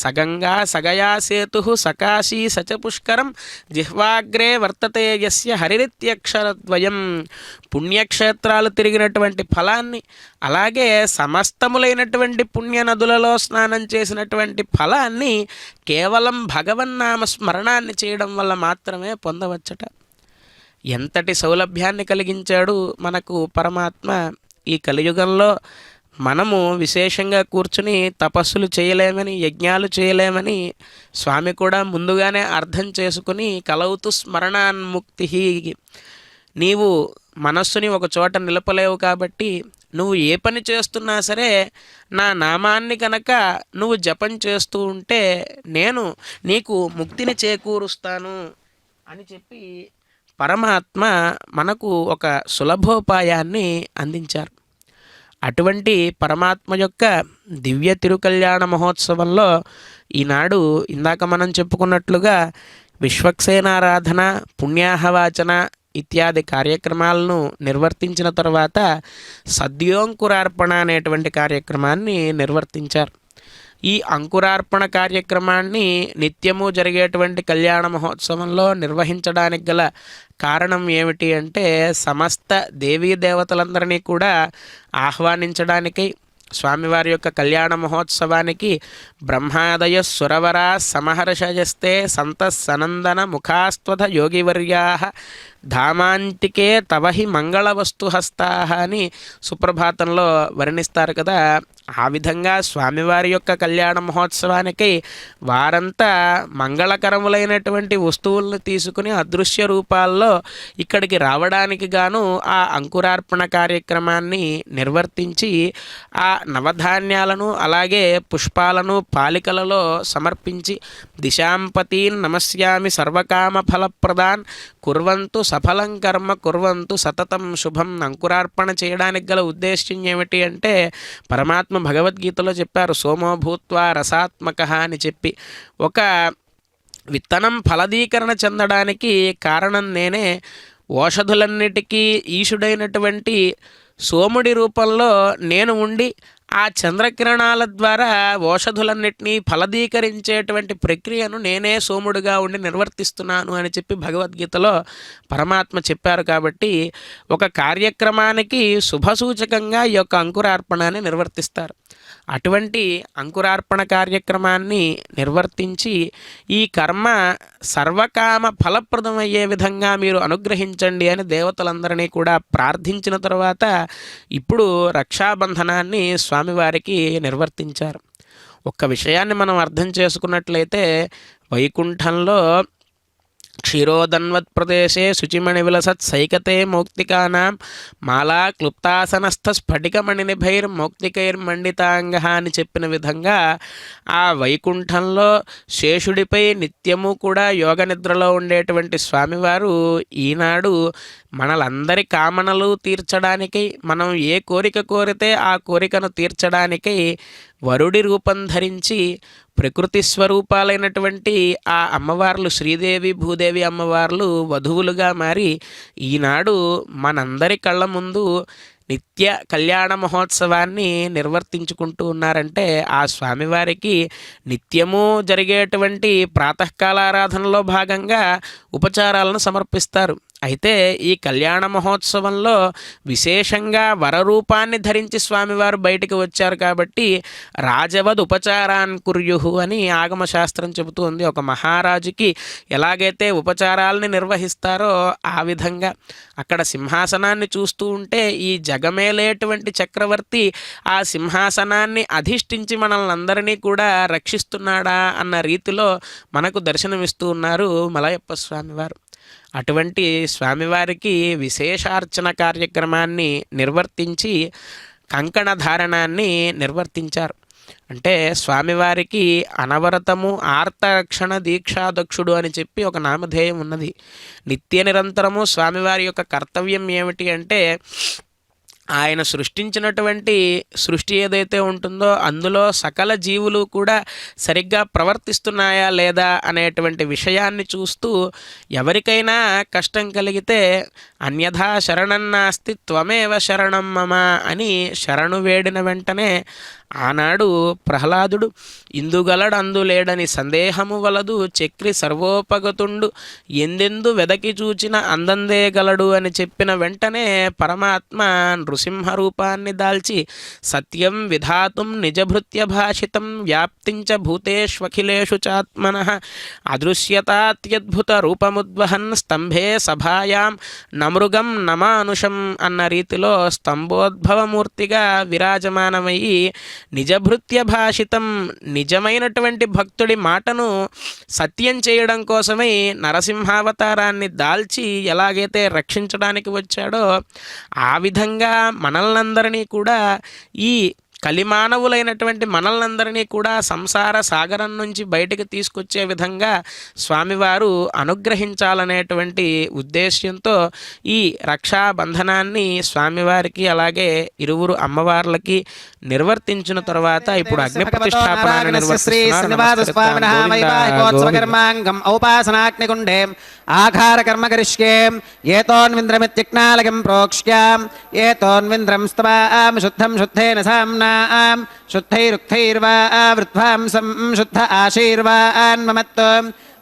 సగంగా సగయా సేతు సకాశీ సచ పుష్కరం జిహ్వాగ్రే వర్తతే యస్య హరిరిత్యక్షరద్వయం. పుణ్యక్షేత్రాలు తిరిగినటువంటి ఫలాన్ని, అలాగే సమస్తములైనటువంటి పుణ్యనదులలో స్నానం చేసినటువంటి ఫలాన్ని కేవలం భగవన్నామ స్మరణాన్ని చేయడం వల్ల మాత్రమే పొందవచ్చట. ఎంతటి సౌలభ్యాన్ని కలిగించాడు మనకు పరమాత్మ. ఈ కలియుగంలో మనము విశేషంగా కూర్చుని తపస్సులు చేయలేమని, యజ్ఞాలు చేయలేమని స్వామి కూడా ముందుగానే అర్థం చేసుకుని కలవుతు స్మరణాన్ముక్తి, నీవు మనస్సుని ఒక చోట నిలపలేవు కాబట్టి నువ్వు ఏ పని చేస్తున్నా సరే నా నామాన్ని కనుక నువ్వు జపం చేస్తూ ఉంటే నేను నీకు ముక్తిని చేకూరుస్తాను అని చెప్పి పరమాత్మ మనకు ఒక సులభోపాయాన్ని అందించారు. అటువంటి పరమాత్మ యొక్క దివ్య తిరుకల్యాణ మహోత్సవంలో ఈనాడు ఇందాక మనం చెప్పుకున్నట్లుగా విశ్వక్సేనారాధన, పుణ్యాహవాచన ఇత్యాది కార్యక్రమాలను నిర్వర్తించిన తర్వాత సద్యోంకురార్పణ అనేటువంటి కార్యక్రమాన్ని నిర్వర్తించారు. ఈ అంకురార్పణ కార్యక్రమాన్ని నిత్యము జరిగేటువంటి కళ్యాణ మహోత్సవంలో నిర్వహించడానికి గల కారణం ఏమిటి అంటే సమస్త దేవీ దేవతలందరినీ కూడా ఆహ్వానించడానికి, స్వామివారి యొక్క కళ్యాణ మహోత్సవానికి బ్రహ్మాదయ సురవర సమహర్షయస్తే సంత సనందన ముఖాస్త్వథ యోగివర్యా ధామాంతికే తవహి మంగళవస్తుహస్తా అని సుప్రభాతంలో వర్ణిస్తారు కదా. ఆ విధంగా స్వామివారి యొక్క కళ్యాణ మహోత్సవానికి వారంతా మంగళకరములైనటువంటి వస్తువులను తీసుకుని అదృశ్య రూపాల్లో ఇక్కడికి రావడానికి గాను ఆ అంకురార్పణ కార్యక్రమాన్ని నిర్వర్తించి ఆ నవధాన్యాలను అలాగే పుష్పాలను పాలికలలో సమర్పించి దిశాంపతీన్ నమస్యామి సర్వకామ ఫలప్రదాన్ కుర్వంతు సఫలం కర్మ కుర్వంతు సతతం శుభం. అంకురార్పణ చేయడానికి గల ఉద్దేశ్యం ఏమిటి అంటే పరమాత్మ భగవద్గీతలో చెప్పారు, సోమో భూత్వా రసాత్మక అని చెప్పి. ఒక విత్తనం ఫలదీకరణ చెందడానికి కారణం నేనే. ఓషధులన్నిటికీ ఈశుడైనటువంటి సోముడి రూపంలో నేను ఉండి ఆ చంద్రకిరణాల ద్వారా ఓషధులన్నిటినీ ఫలదీకరించేటువంటి ప్రక్రియను నేనే సోముడుగా ఉండి నిర్వర్తిస్తున్నాను అని చెప్పి భగవద్గీతలో పరమాత్మ చెప్పారు. కాబట్టి ఒక కార్యక్రమానికి శుభసూచకంగా ఈ యొక్క అంకురార్పణాన్ని నిర్వర్తిస్తారు. అటువంటి అంకురార్పణ కార్యక్రమాన్ని నిర్వర్తించి ఈ కర్మ సర్వకామ ఫలప్రదమయ్యే విధంగా మీరు అనుగ్రహించండి అని దేవతలందరినీ కూడా ప్రార్థించిన తర్వాత ఇప్పుడు రక్షాబంధనాన్ని స్వామివారికి నిర్వర్తించారు. ఒక్క విషయాన్ని మనం అర్థం చేసుకున్నట్లయితే వైకుంఠంలో క్షీరోదన్వత్ ప్రదేశే శుచిమణి విలసత్ సైకతే మౌక్తికానాం మాలా క్లుప్తాసనస్థ స్ఫటికమణినిభైర్మౌక్తికైర్మండితాంగ అని చెప్పిన విధంగా ఆ వైకుంఠంలో శేషుడిపై నిత్యము కూడా యోగ నిద్రలో ఉండేటువంటి స్వామివారు ఈనాడు మనలందరి కామనలు తీర్చడానికి, మనం ఏ కోరిక కోరితే ఆ కోరికను తీర్చడానికి వరుడి రూపం ధరించి ప్రకృతి స్వరూపాలైనటువంటి ఆ అమ్మవార్లు శ్రీదేవి భూదేవి అమ్మవార్లు వధువులుగా మారి ఈనాడు మనందరి కళ్ళ ముందు నిత్య కళ్యాణ మహోత్సవాన్ని నిర్వర్తించుకుంటూ ఉన్నారంటే ఆ స్వామివారికి నిత్యము జరిగేటువంటి ప్రాతకాలారాధనలో భాగంగా ఉపచారాలను సమర్పిస్తారు. అయితే ఈ కళ్యాణ మహోత్సవంలో విశేషంగా వరరూపాన్ని ధరించి స్వామివారు బయటికి వచ్చారు కాబట్టి రాజవద్ ఉపచారాన్ కుర్యుహు అని ఆగమశాస్త్రం చెబుతుంది. ఒక మహారాజుకి ఎలాగైతే ఉపచారాలని నిర్వహిస్తారో ఆ విధంగా అక్కడ సింహాసనాన్ని చూస్తూ ఉంటే ఈ జగమేలేటువంటి చక్రవర్తి ఆ సింహాసనాన్ని అధిష్ఠించి మనల్ని అందరినీ కూడా రక్షిస్తున్నాడా అన్న రీతిలో మనకు దర్శనమిస్తూ ఉన్నారు మలయప్ప స్వామివారు. అటువంటి స్వామివారికి విశేషార్చన కార్యక్రమాన్ని నిర్వర్తించి కంకణ ధారణాన్ని నిర్వర్తించారు. అంటే స్వామివారికి అనవరతము ఆర్తరక్షణ దీక్షాదక్షుడు అని చెప్పి ఒక నామధేయం ఉన్నది. నిత్య నిరంతరము స్వామివారి యొక్క కర్తవ్యం ఏమిటి అంటే ఆయన సృష్టించినటువంటి సృష్టి ఏదైతే ఉంటుందో అందులో సకల జీవులు కూడా సరిగ్గా ప్రవర్తిస్తున్నాయా లేదా అనేటువంటి విషయాన్ని చూస్తూ ఎవరికైనా కష్టం కలిగితే అన్యథా శరణం నాస్తి త్వమేవ శరణం మమ అని శరణు వేడిన వెంటనే ఆనాడు ప్రహ్లాదుడు ఇందుగలడు అందులేడని సందేహము వలదు చక్రి సర్వోపగతుండు ఎందెందు వెదకి చూచిన అందందే గలడు అని చెప్పిన వెంటనే పరమాత్మ నృసింహ రూపాన్ని దాల్చి సత్యం విధాతుం నిజభృత్య భాషితం వ్యాప్తించ భూతేష్వఖిలేషు చాత్మనః అదృశ్యతాత్యద్భుత రూపముద్వహన్ స్తంభే సభాయాం నమృగం నమానుషం అన్న రీతిలో స్తంభోద్భవమూర్తిగా విరాజమానమయ్యి నిజభృత్య భాషితం, నిజమైనటువంటి భక్తుడి మాటను సత్యం చేయడం కోసమై నరసింహావతారాన్ని దాల్చి ఎలాగైతే రక్షించడానికి వచ్చాడో ఆ విధంగా మనల్నందరినీ కూడా ఈ కలిమానవులైనటువంటి మనల్నందరినీ కూడా సంసార సాగరం నుంచి బయటకు తీసుకొచ్చే విధంగా స్వామివారు అనుగ్రహించాలనేటువంటి ఉద్దేశ్యంతో ఈ రక్షాబంధనాన్ని స్వామివారికి అలాగే ఇరువురు అమ్మవార్లకి నిర్వర్తించిన తర్వాత ఇప్పుడు అగ్ని ప్రతిష్టాపన
ఔపాసనాగ్నికుండే ఆఘార కర్మ కరిష్యే ఏతోన్వింద్రమిత్యజ్ఞాలకం ప్రోక్ష్యాం ఏతోన్వింద్రం స్తవాం శుద్ధం శుద్ధేన సామ్నాం శుద్ధైరుక్తైర్వా వృద్ధ్వాంసం శుద్ధ ఆశీర్వాన్మమత్తు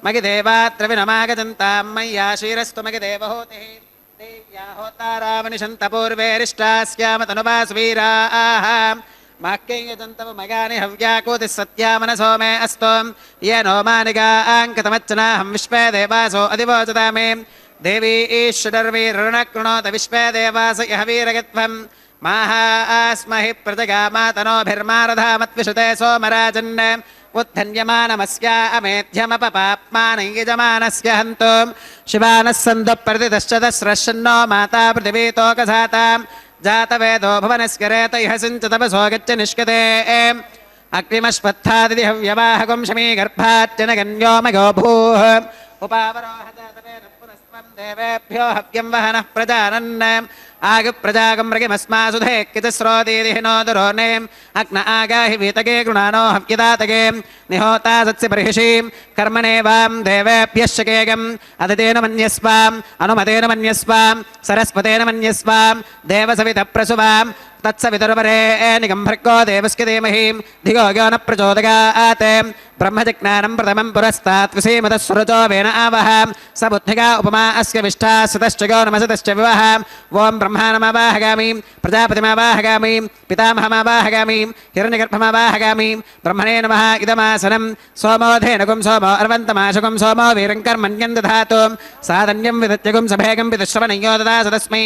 మగి దేవాత్ర వినమాగజంతాం మయ్యాశీరస్తు మగి దేవహోతి దేవ్యా హోతారావనిషంత పూర్వేరిష్టాస్యామ తనువాస్వీరాః మాక్యజంతవ మగాని హవ్యాకోతి సత్యా మనసో మే అస్తో येनो मानिगाङ्कतमच्चनाहं विश्वे देवासो अधिवोचता मे देवी ईश्वरवीरुणकृणोत विश्वे देवास यः वीरगत्वं माहास्महि प्रजगामातनोभिर्मारधामत्विषुते सोमराजन् उत्थन्यमानमस्या अमेध्यमपपाप्मानं यजमानस्य हन्तु शिवानः सन्तु प्रतिदश्च दस्रश्नो माता पृथिवीतोकसातां जातवेदो भुवनस्य रेत इह सिञ्च तपसो गच्छ निष्कते अग्निमश्वत्थादिति हव्यवाहकं शमी गर्भाच्चन गण्यो मयो भूः उपावरोहतेन पुनस्त्वं देवेभ्यो हव्यं वहनः प्रजानन् आगप्रजागं मृगिमस्मासुधे किचस्रोदीदिहिनो दुरोनेम् अग्न आगाहि वीतगे गृणानो हव्यदातगे निहोता सत्स्य बर्हिषीं कर्मणे वां देवेभ्यः शकेगम् अदितेन मन्यस्वाम् अनुमतेन मन्यस्वां सरस्वतेन मन्यस्वां देवसवितः प्रसुवां तत्सवितुर्वरेण्यं भर्गो देवस्य धीमहि धियो यो न प्रचोदयात् ब्रह्मजिज्ञानं प्रथमं पुरस्तात् विसीमतः सुरजो वेन आवह स बुद्धिगा उपमा अस्य विष्ठा सुतश्च यो नमसतश्च विवह ॐ ब्रह्माणमावाहगामि प्रजापतिमावाहगामि पितामहमावाहगामि हिरण्यगर्भमावाहगामि ब्रह्मणे नमः इदमासनं सोमो धेनुगुं सोमो अर्वन्तमाशुगुं सोमो वीरं कर्मण्यं दधातु साधन्यं विदत्यगुं सभेगं पितुश्रवणयो ददासु तस्मै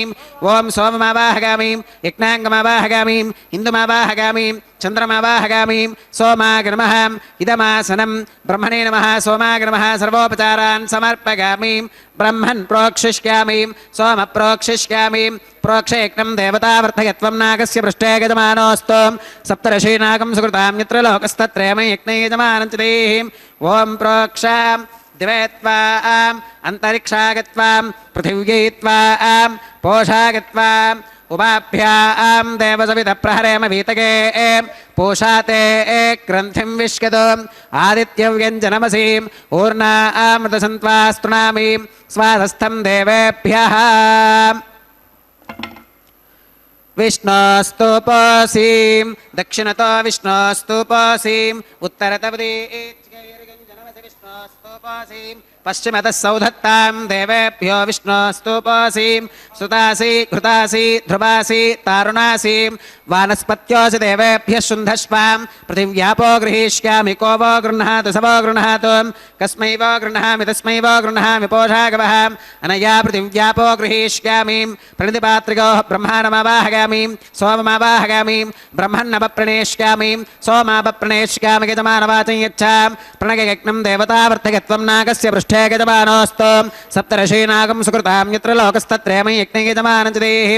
ॐ सोममावाहगामि यज्ञाङ्गमावाहगामि इन्दुमावाहगामि चन्द्रमावाहगामि सोमाय नमः इदमासनं ब्रह्मणे नमः सोमाय नमः सर्वोपचारान् समर्पयामि ब्रह्मन् प्रोक्षिष्यामि सोम प्रोक्षिष्यामि प्रोक्षयज्ञं देवतावर्धयत्वं नागस्य पृष्ठे यजमानोऽस्तु सप्तर्षीनागं सुकृतां यत्र लोकस्तत्रयमं यज्ञे यजमानं च देहि ॐ प्रोक्षां दिवे त्वाम् अन्तरिक्षागत्वां पृथिव्यै त्वाम् पोषागत्वाम् उपाभ्यां देवसवितः प्रहरेम वीतगे पोषाते ग्रन्थिं विश्यतो आदित्यव्यञ्जनमसीम् ऊर्णामृतसन्त्वास्तृणामि स्वादस्थं देवेभ्यः विष्णोस्तुपोऽसीं दक्षिणतो विष्णोस्तुपोऽसीम् उत्तरतवदीच्यैर्गञ्जनमसि विष्णोस्तुपोऽसीम् पश्चिमतः सौधत्तां देवेभ्यो विष्णोस्तुपोऽसीं सुतासि घृतासि ध्रुवासि तारुणासि वानस्पत्योऽसि देवेभ्यः शुन्धश्वां पृथिव्यापो गृहीष्यामि को वो गृह्णातु स वो गृह्णातु कस्मै वो गृह्णामि तस्मै वो गृह्णामि पोषागवः अनया पृथिव्यापो गृहीष्यामि प्रणितिपात्रिकोः ब्रह्माणमावाहगामि सोममावाहगामि ब्रह्मन्नवप्रणेष्यामि सोमावप्रणेष्यामि यजमानवाचं यच्छां प्रणगयज्ञं देवतावर्धकत्वं नागस्य पृष्ठे यजमानोऽस्तु सप्तर्षीनागं सुकृतां यत्र लोकस्तत्रयमं यज्ञे यजमानं च देहि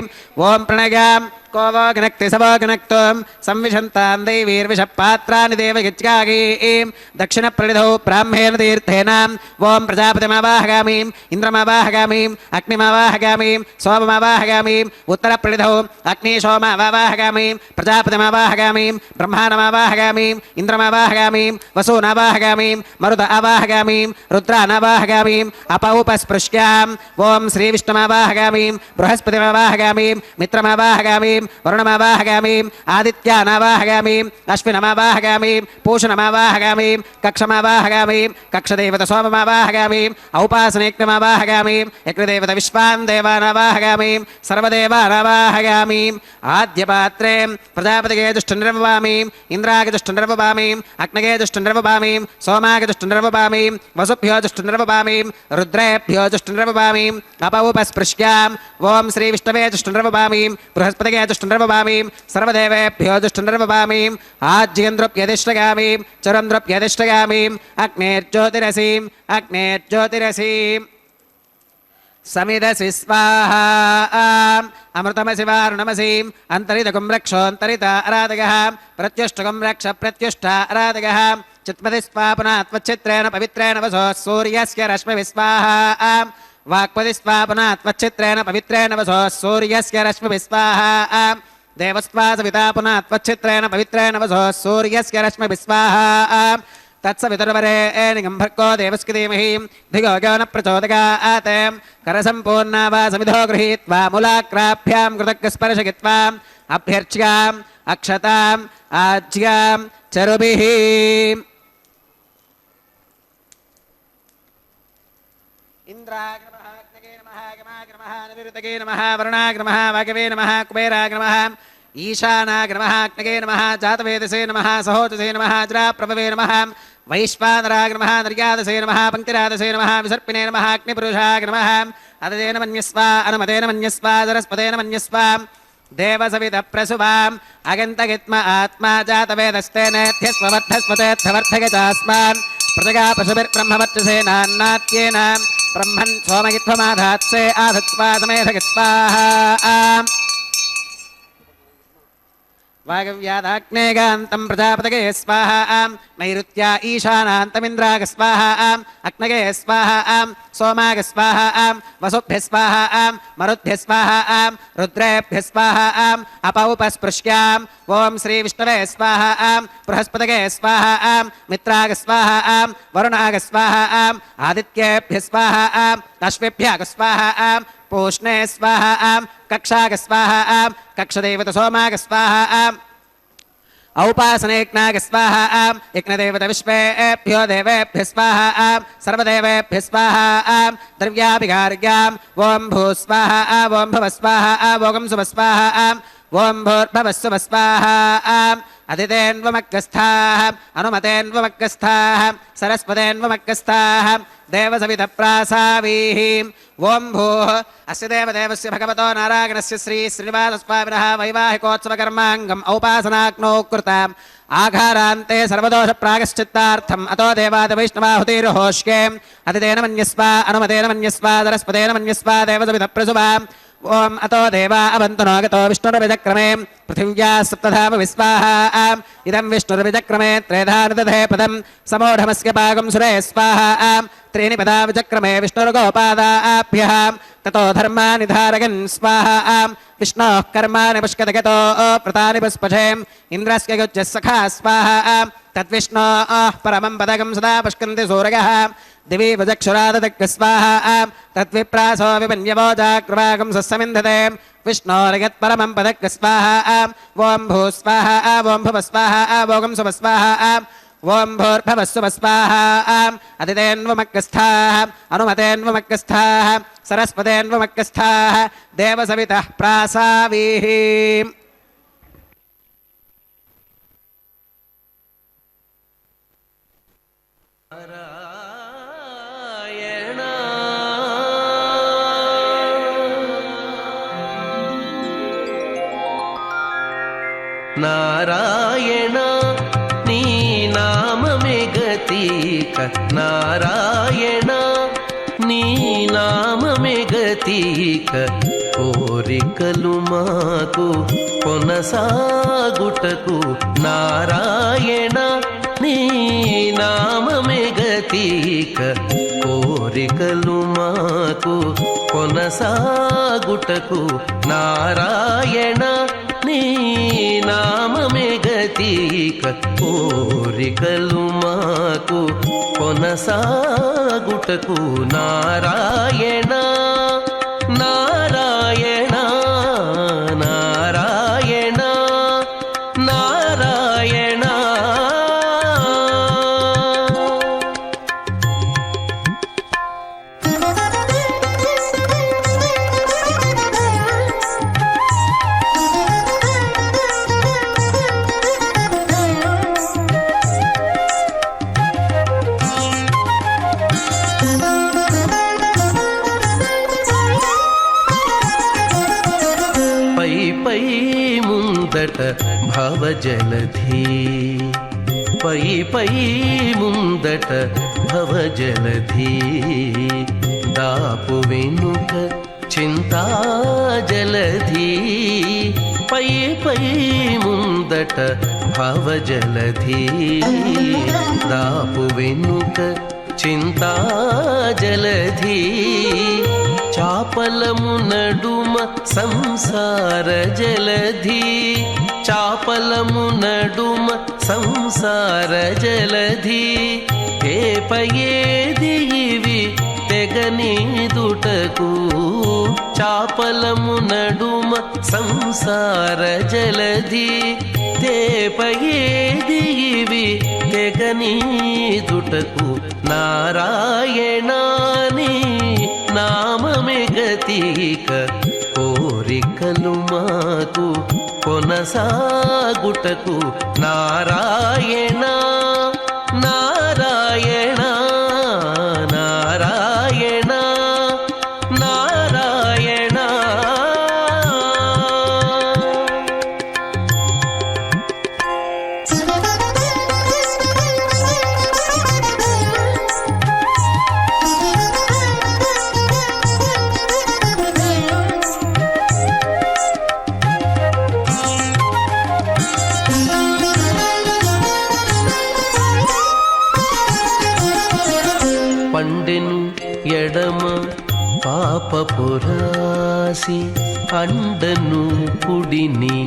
ॐ प्रणगां को वो गणक्ति स वो गणक्तुं संविशन्तां दैवीर्विषपात्राणि देवयज्ञागीं दक्षिणप्रणिधौ ब्राह्मेण तीर्थेन ॐ प्रजापतिमावाहगामि इन्द्रमावाहगामि अग्निमावाहगामि सोममावाहगामि उत्तरप्रणिधौ अग्निशोमावाहगामि प्रजापतिमावाहगामि ब्रह्माणमावाहगामि इन्द्रमावाहगामि वसूनावाहगामि मरुत आवाहगामि रुद्रानावाहगामि अपौपस्पृश्याम् ॐ श्रीविष्णुमावाहगामि बृहस्पतिमावाहगामि मित्रमावाहगामि वरुणमावाहगामि आदित्यानावाहगामि अश्विनमावाहगामि पूषणमावाहगामि कक्षमावाहगामि कक्षदेवता सोममावाहगामि औपासनेज्ञमावाहगामि यज्ञदेवता विश्वान् देवानावाहगामि सर्वदेवानावाहगामि आद्यपात्रे प्रजापतिगे दुष्टनिर्वपामि इन्द्रागे दुष्टनिर्वपामि अग्नगे दुष्टनिर्वपामि सोमागे दुष्टनिर्वपामि वसुभ्यो दुष्टनिर्वपामि रुद्रेभ्यो दुष्टनिर्वपामि अपौपस्पृश्याम् ॐ श्रीविष्णवे दुष्टनिर्वपामि बृहस्पतिगे दुष्टनिर्वपामीं सर्वदेवेभ्यो दुष्टनिर्वपामीं आज्यन्द्रुप्यधिष्ठगामीं चरन्द्रुप्यधिष्ठगामीम् अग्नेर्ज्योतिरसीम् समिदसि स्वाहा अमृतमसि वारुणमसीम् अन्तरितकुं रक्षोऽन्तरिता अराधगः प्रत्युष्टकुं रक्ष प्रत्युष्टा अराधगः चित्पति स्वापुना त्वच्चित्रेण पवित्रेण वसो सूर्यस्य रश्मिभिः स्वाहा वाक्पति स्वापुना त्वच्चित्रेण पवित्रेण वसो सूर्यस्य रश्मिभिः स्वाहा देवस्त्वा सविता पुनः त्वच्चित्रेण पवित्रेण वसो सूर्यस्य रश्मिभिः स्वाहा तत्सवितुर्वरेण्यं भर्गो देवस्य धीमहि धियो यो न प्रचोदयात् करसम्पूर्णा वा समिधो गृहीत्वा मूलाग्राभ्यां कृतज्ञस्पर्शयित्वा अभ्यर्च्याम् अक्षताम् आज्यां चरुभिः इन्द्राय नमः अग्नये नमः गमाय नमः निरुतये नमः वरुणाय नमः वागवे नमः कुबेराय नमः ईशानाय नमः अग्नये नमः जातवेदसे नमः सहोजसे नमः अजराप्रभवे नमः वैश्वानराय नमः निर्यादसे नमः पङ्क्तिरादसे नमः विसर्पिणे नमः अग्निपुरुषाय नमः अदतेन मन्यस्वा अनुमतेन मन्यस्वा सरस्वतेन मन्यस्वा देवसवितः प्रसुवाम् अगन्तगित्म आत्मा जातवेदस्तेनेत्यस्ववर्धस्वतेऽर्थवर्धगचास्मान् प्रजगा पशुभिर्ब्रह्मवर्चसेनान्नात्येन ब्रह्मन् सोमगित्वमाधात्से आधत्स्वा समेधगित्वाहा वागव्यादाग्नेगान्तं प्रजापतये स्वाहा नैऋत्या ईशानान्तमिन्द्राग स्वाहा अग्नये स्वाहा सोमाग स्वाहा वसुभ्यः स्वाहा मरुद्भ्यः स्वाहा रुद्रेभ्यः स्वाहा अपौपस्पृश्याम् ॐ श्रीविष्णवे स्वाहा बृहस्पतये स्वाहा मित्राग स्वाहा वरुणाग स्वाहा आदित्येभ्यः स्वाहा अश्वेभ्यः स्वाहा पूष्णे स्वाहा कक्षाग स्वाहा कक्षदेवत सोमाग स्वाहा औपासनेज्ञाग स्वाहा यज्ञदेवत विश्वेभ्यो देवेभ्यः स्वाहा सर्वदेवेभ्यः स्वाहा द्रव्याभिगार्याम् ॐ भू स्वाहा ॐ भुवः स्वाहा ॐ सुवः स्वाहा ॐ भूर्भुवः सुवः स्वाहा अदितेन्वमग्गस्थाः अनुमतेन्वमग्गस्थाः सरस्वतेन्वमग्गस्थाः देवसवितप्रासावीः ॐ भूः अस्य देवदेवस्य भगवतो नारायणस्य श्री श्रीनिवासस्वामिनः वैवाहिकोत्सवकर्माङ्गम् औपासनाग्नौ कृताम् आघारान्ते सर्वदोषप्रागश्चित्तार्थम् अतो देवादिवैष्णवाहुतिर्होष्ये अदितेन मन्यस्वा अनुमतेन मन्यस्वा सरस्वतेन मन्यस्वा देवसवितप्रसुवाम् ॐ अतो देवा अवन्तु नागतो विष्णुर्विजक्रमे पृथिव्या सप्तधाम विस्वाहा इदं विष्णुर्विजक्रमे त्रेधानुदधे पदं समूढमस्य पागं सुरे स्वाहा त्रीणि पदा विचक्रमे विष्णुर्गोपादाभ्यः ततो धर्मानि धारयन् स्वाहा विष्णोः कर्माणि पुष्कतगतो प्रतानि पुष्पशेम् इन्द्रस्य युज्यः सखा स्वाहा तद्विष्णोः परमं पदकं सदा पुष्कन्ति सूरयः दिवि वजक्षुराददग् स्वाहा तद्विप्रासो विपन्यवो जाग्रवागं सस्समिन्धते विष्णोर्यत्परमं पदग् स्वाहा ॐ भू स्वाहा ॐ भुवः स्वाहा ॐ सुवः स्वाहा ॐ भूर्भुवः सुवः स्वाहा अदितेन्वमग्गस्थाः अनुमतेन्वमग्गस्थाः सरस्वतेन्वमग्गस्थाः देवसवितः प्रासावीः
నారాయణ నీ నామమే గతీక నారాయణ నీ నామమే గతీక కోరికలు మాకు కొనసాగుటకు నారాయణ నీ నామమే గతీక కోరికలు మాకు కొనసాగుటకు నారాయణ నీ నామమే గతీక కోరికలు మాకు కొనసాగుటకు నారాయణ నారాయణ నారాయణ నారాయణ ముందట భవజలధి పై పై ముందట భవజలధి దాపు వెనుక చింతాజలధి పై పై ముందట భవజలధి దాపు వెనుక చింతాజలధి చాపలము నడుమ సంసార జలధి చాపలము నడుమ సంసార జలధి తేపయేది ఇవి తెగనీదుటకు చాపలము నడుమ సంసార జలధి తేపయేది ఇవి తెగనీదుటకు నారాయణాని నామమే గతిక కోరికలు మాకు కొనసాగుటకు నారాయణ నారాయణ నారాయణ నారాయణ. పండెను ఎడమ పాపపురాసి అండను కుడిని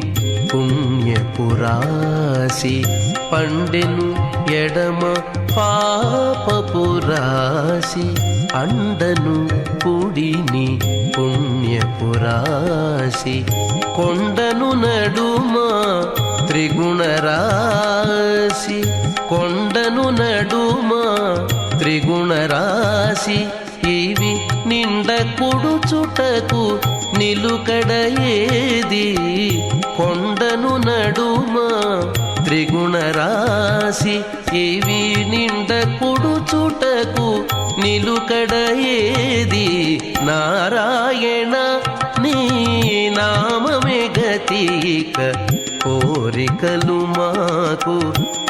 పుణ్యపురాసి పండెను ఎడమ పాపపురాసి అండను కుడిని పుణ్యపురాసి కొండను నడుమ త్రిగుణరాశి కొండను నడుమ త్రిగుణరాశి ఇవి నిండ కుడుచుటకు నిలుకడ ఏది కొండను నడుమ త్రిగుణరాశి ఇవి నిండ కుడుచుటకు నిలుకడ ఏది నారాయణ నీ నామమే గతిక కోరికలు మాకు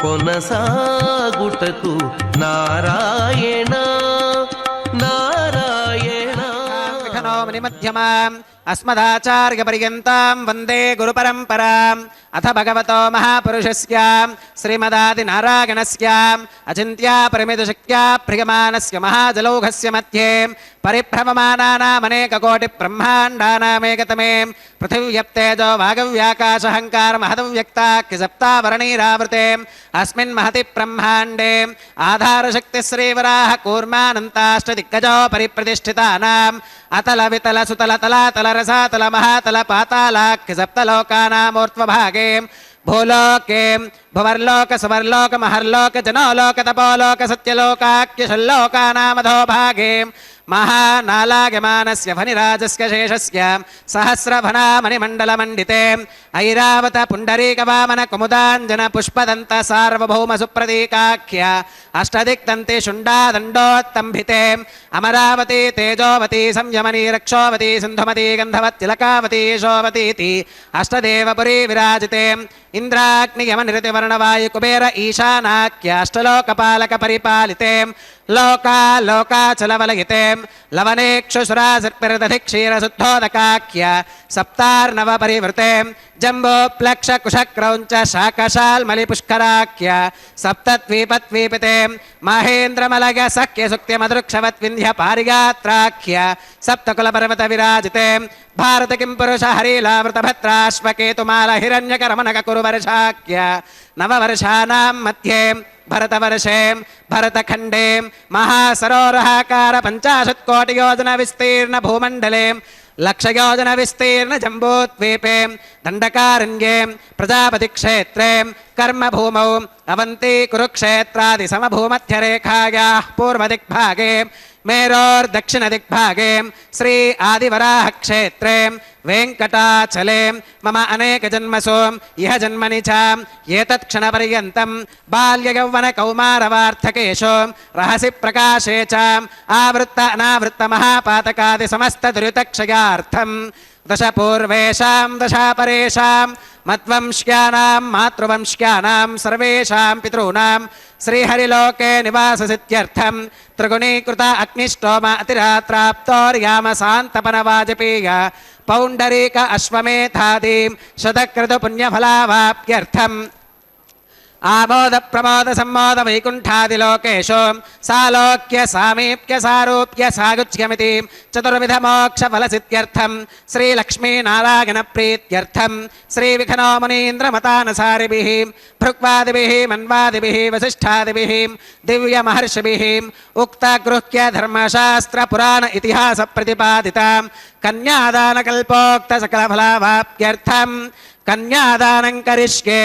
కొనసాగుటకు నారాయణ నారాయణ.
మధ్యమాం అస్మదాచార్య పర్యంతం వందే గురు పరంపరాం అథ భగవతో మహాపురుషస్య శ్రీమదాది నారాయణస్య అచింత్య పరిమిత శక్త్యా ప్రియమానస్య మహాజలౌఘస్య మధ్యే పరిభ్రమమానానామనేక కోటి బ్రహ్మాండానామేకతమే పృథివ్యప్తేజో వాగవ్యాకాశహంకార మహదవ్యక్తాఖ్య సప్తావరణీరావృతే అస్మిన్ మహతి బ్రహ్మాండే ఆధారశక్తి శ్రీవరాహ కూర్మానంతాష్టదిగ్గజో పరిప్రతిష్ఠితానాం అతల వితల సుతల తలాతల రసాతల మహాతల పాతాళాఖ్య సప్తలోకానామూర్ధ్వభాగే భూలోకే భువర్లోక సువర్లోక మహర్లోక జనోలోక తపోలోక సత్యలోకాఖ్యషల్లోకానామధో భాగే మహానాలాగమానస్య ఫణిరాజస్య శేషస్య సహస్రఫణామణిమండలమండితే ఐరావత పుండరీకవామన కుముదాంజన పుష్పదంత సార్వభౌమ సుప్రతీకాఖ్య అష్టదిక్తంతి శుండాదండోత్తంభితే అమరావతి తేజోవతి సంయమనీ రక్షోవతి సింధుమతి గంధవత్తిలకావతి యశోవతీతి అష్టదేవపురీ విరాజితే ఇంద్రాగ్నియమనిరతివర్ణవాయు కుబేర ఈశానాఖ్య అష్టలోకపాలక పరిపాలితే లోకాలోకాచలవలయితే లవనేక్షుసురాసర్పిరదధి క్షీరశుద్ధోదకాఖ్య సప్తార్ణవ పరివృతే జంబోప్లక్ష కుశక్రౌంచ శాకశాల్మలి పుష్కరాఖ్య సప్తద్వీపద్వీపితే మహేంద్రమలగ సఖ్య సుక్త్యమదృక్షవత్ వింధ్య పారిగాత్రాఖ్య సప్తకులపర్వత విరాజితే భారత కిం పురుష హరిలావృత భద్రాశ్వకేతుమాల హిరణ్యకరమణక కురువర్షాఖ్య నవవర్షానాం మధ్యే భరతవర్షే భరతఖండే మహాసరోరహాకార 50 కోటి యోజన విస్తీర్ణ భూమండలే లక్షయోజన విస్తీర్ణ జంబూద్వీపే దండకారణ్యే ప్రజాపతి క్షేత్రే కర్మభూమౌ అవంతి కురుక్షేత్రాది సమభూమధ్యరేఖాయాః పూర్వదిగ్భాగే మేరోర్దక్షిణదిగ్భాగే శ్రీ ఆదివరాహ క్షేత్రే वेङ्कटाचले मम अनेकजन्मसु इह जन्मनि च एतत्क्षणपर्यन्तं बाल्ययौवनकौमारवार्थकेषु रहसि प्रकाशे च आवृत्त अनावृत्तमहापातकादिसमस्तदुरितक्षयार्थं दशपूर्वेषां दशापरेषां मद्वंश्यानां मातृवंश्यानां सर्वेषां पितॄणां श्रीहरिलोके निवाससित्यर्थं त्रिगुणीकृत अग्निष्टोम अतिरात्राप्तोर्यामसान्तपनवाजपेय पौण्डरीक अश्वमेधादीं शतक्रतुपुण्यफलावाप्त्यर्थम् आमोद प्रमोद सम्मोद वैकुण्ठादिलोकेषु सालोक्य सामीप्य सारूप्य सागुच्यमिति चतुर्विध मोक्ष फलसित्यर्थं श्रीलक्ष्मीनारायणप्रीत्यर्थं श्रीविघ्नो मुनीन्द्रमतानसारिभिः भृक्वादिभिः मन्वादिभिः वसिष्ठादिभिः दिव्यमहर्षिभिः उक्तगृह्य धर्मशास्त्रपुराण इतिहासप्रतिपादितां कन्यादानकल्पोक्तसकलफलावाप्त्यर्थं कन्यादानं करिष्ये।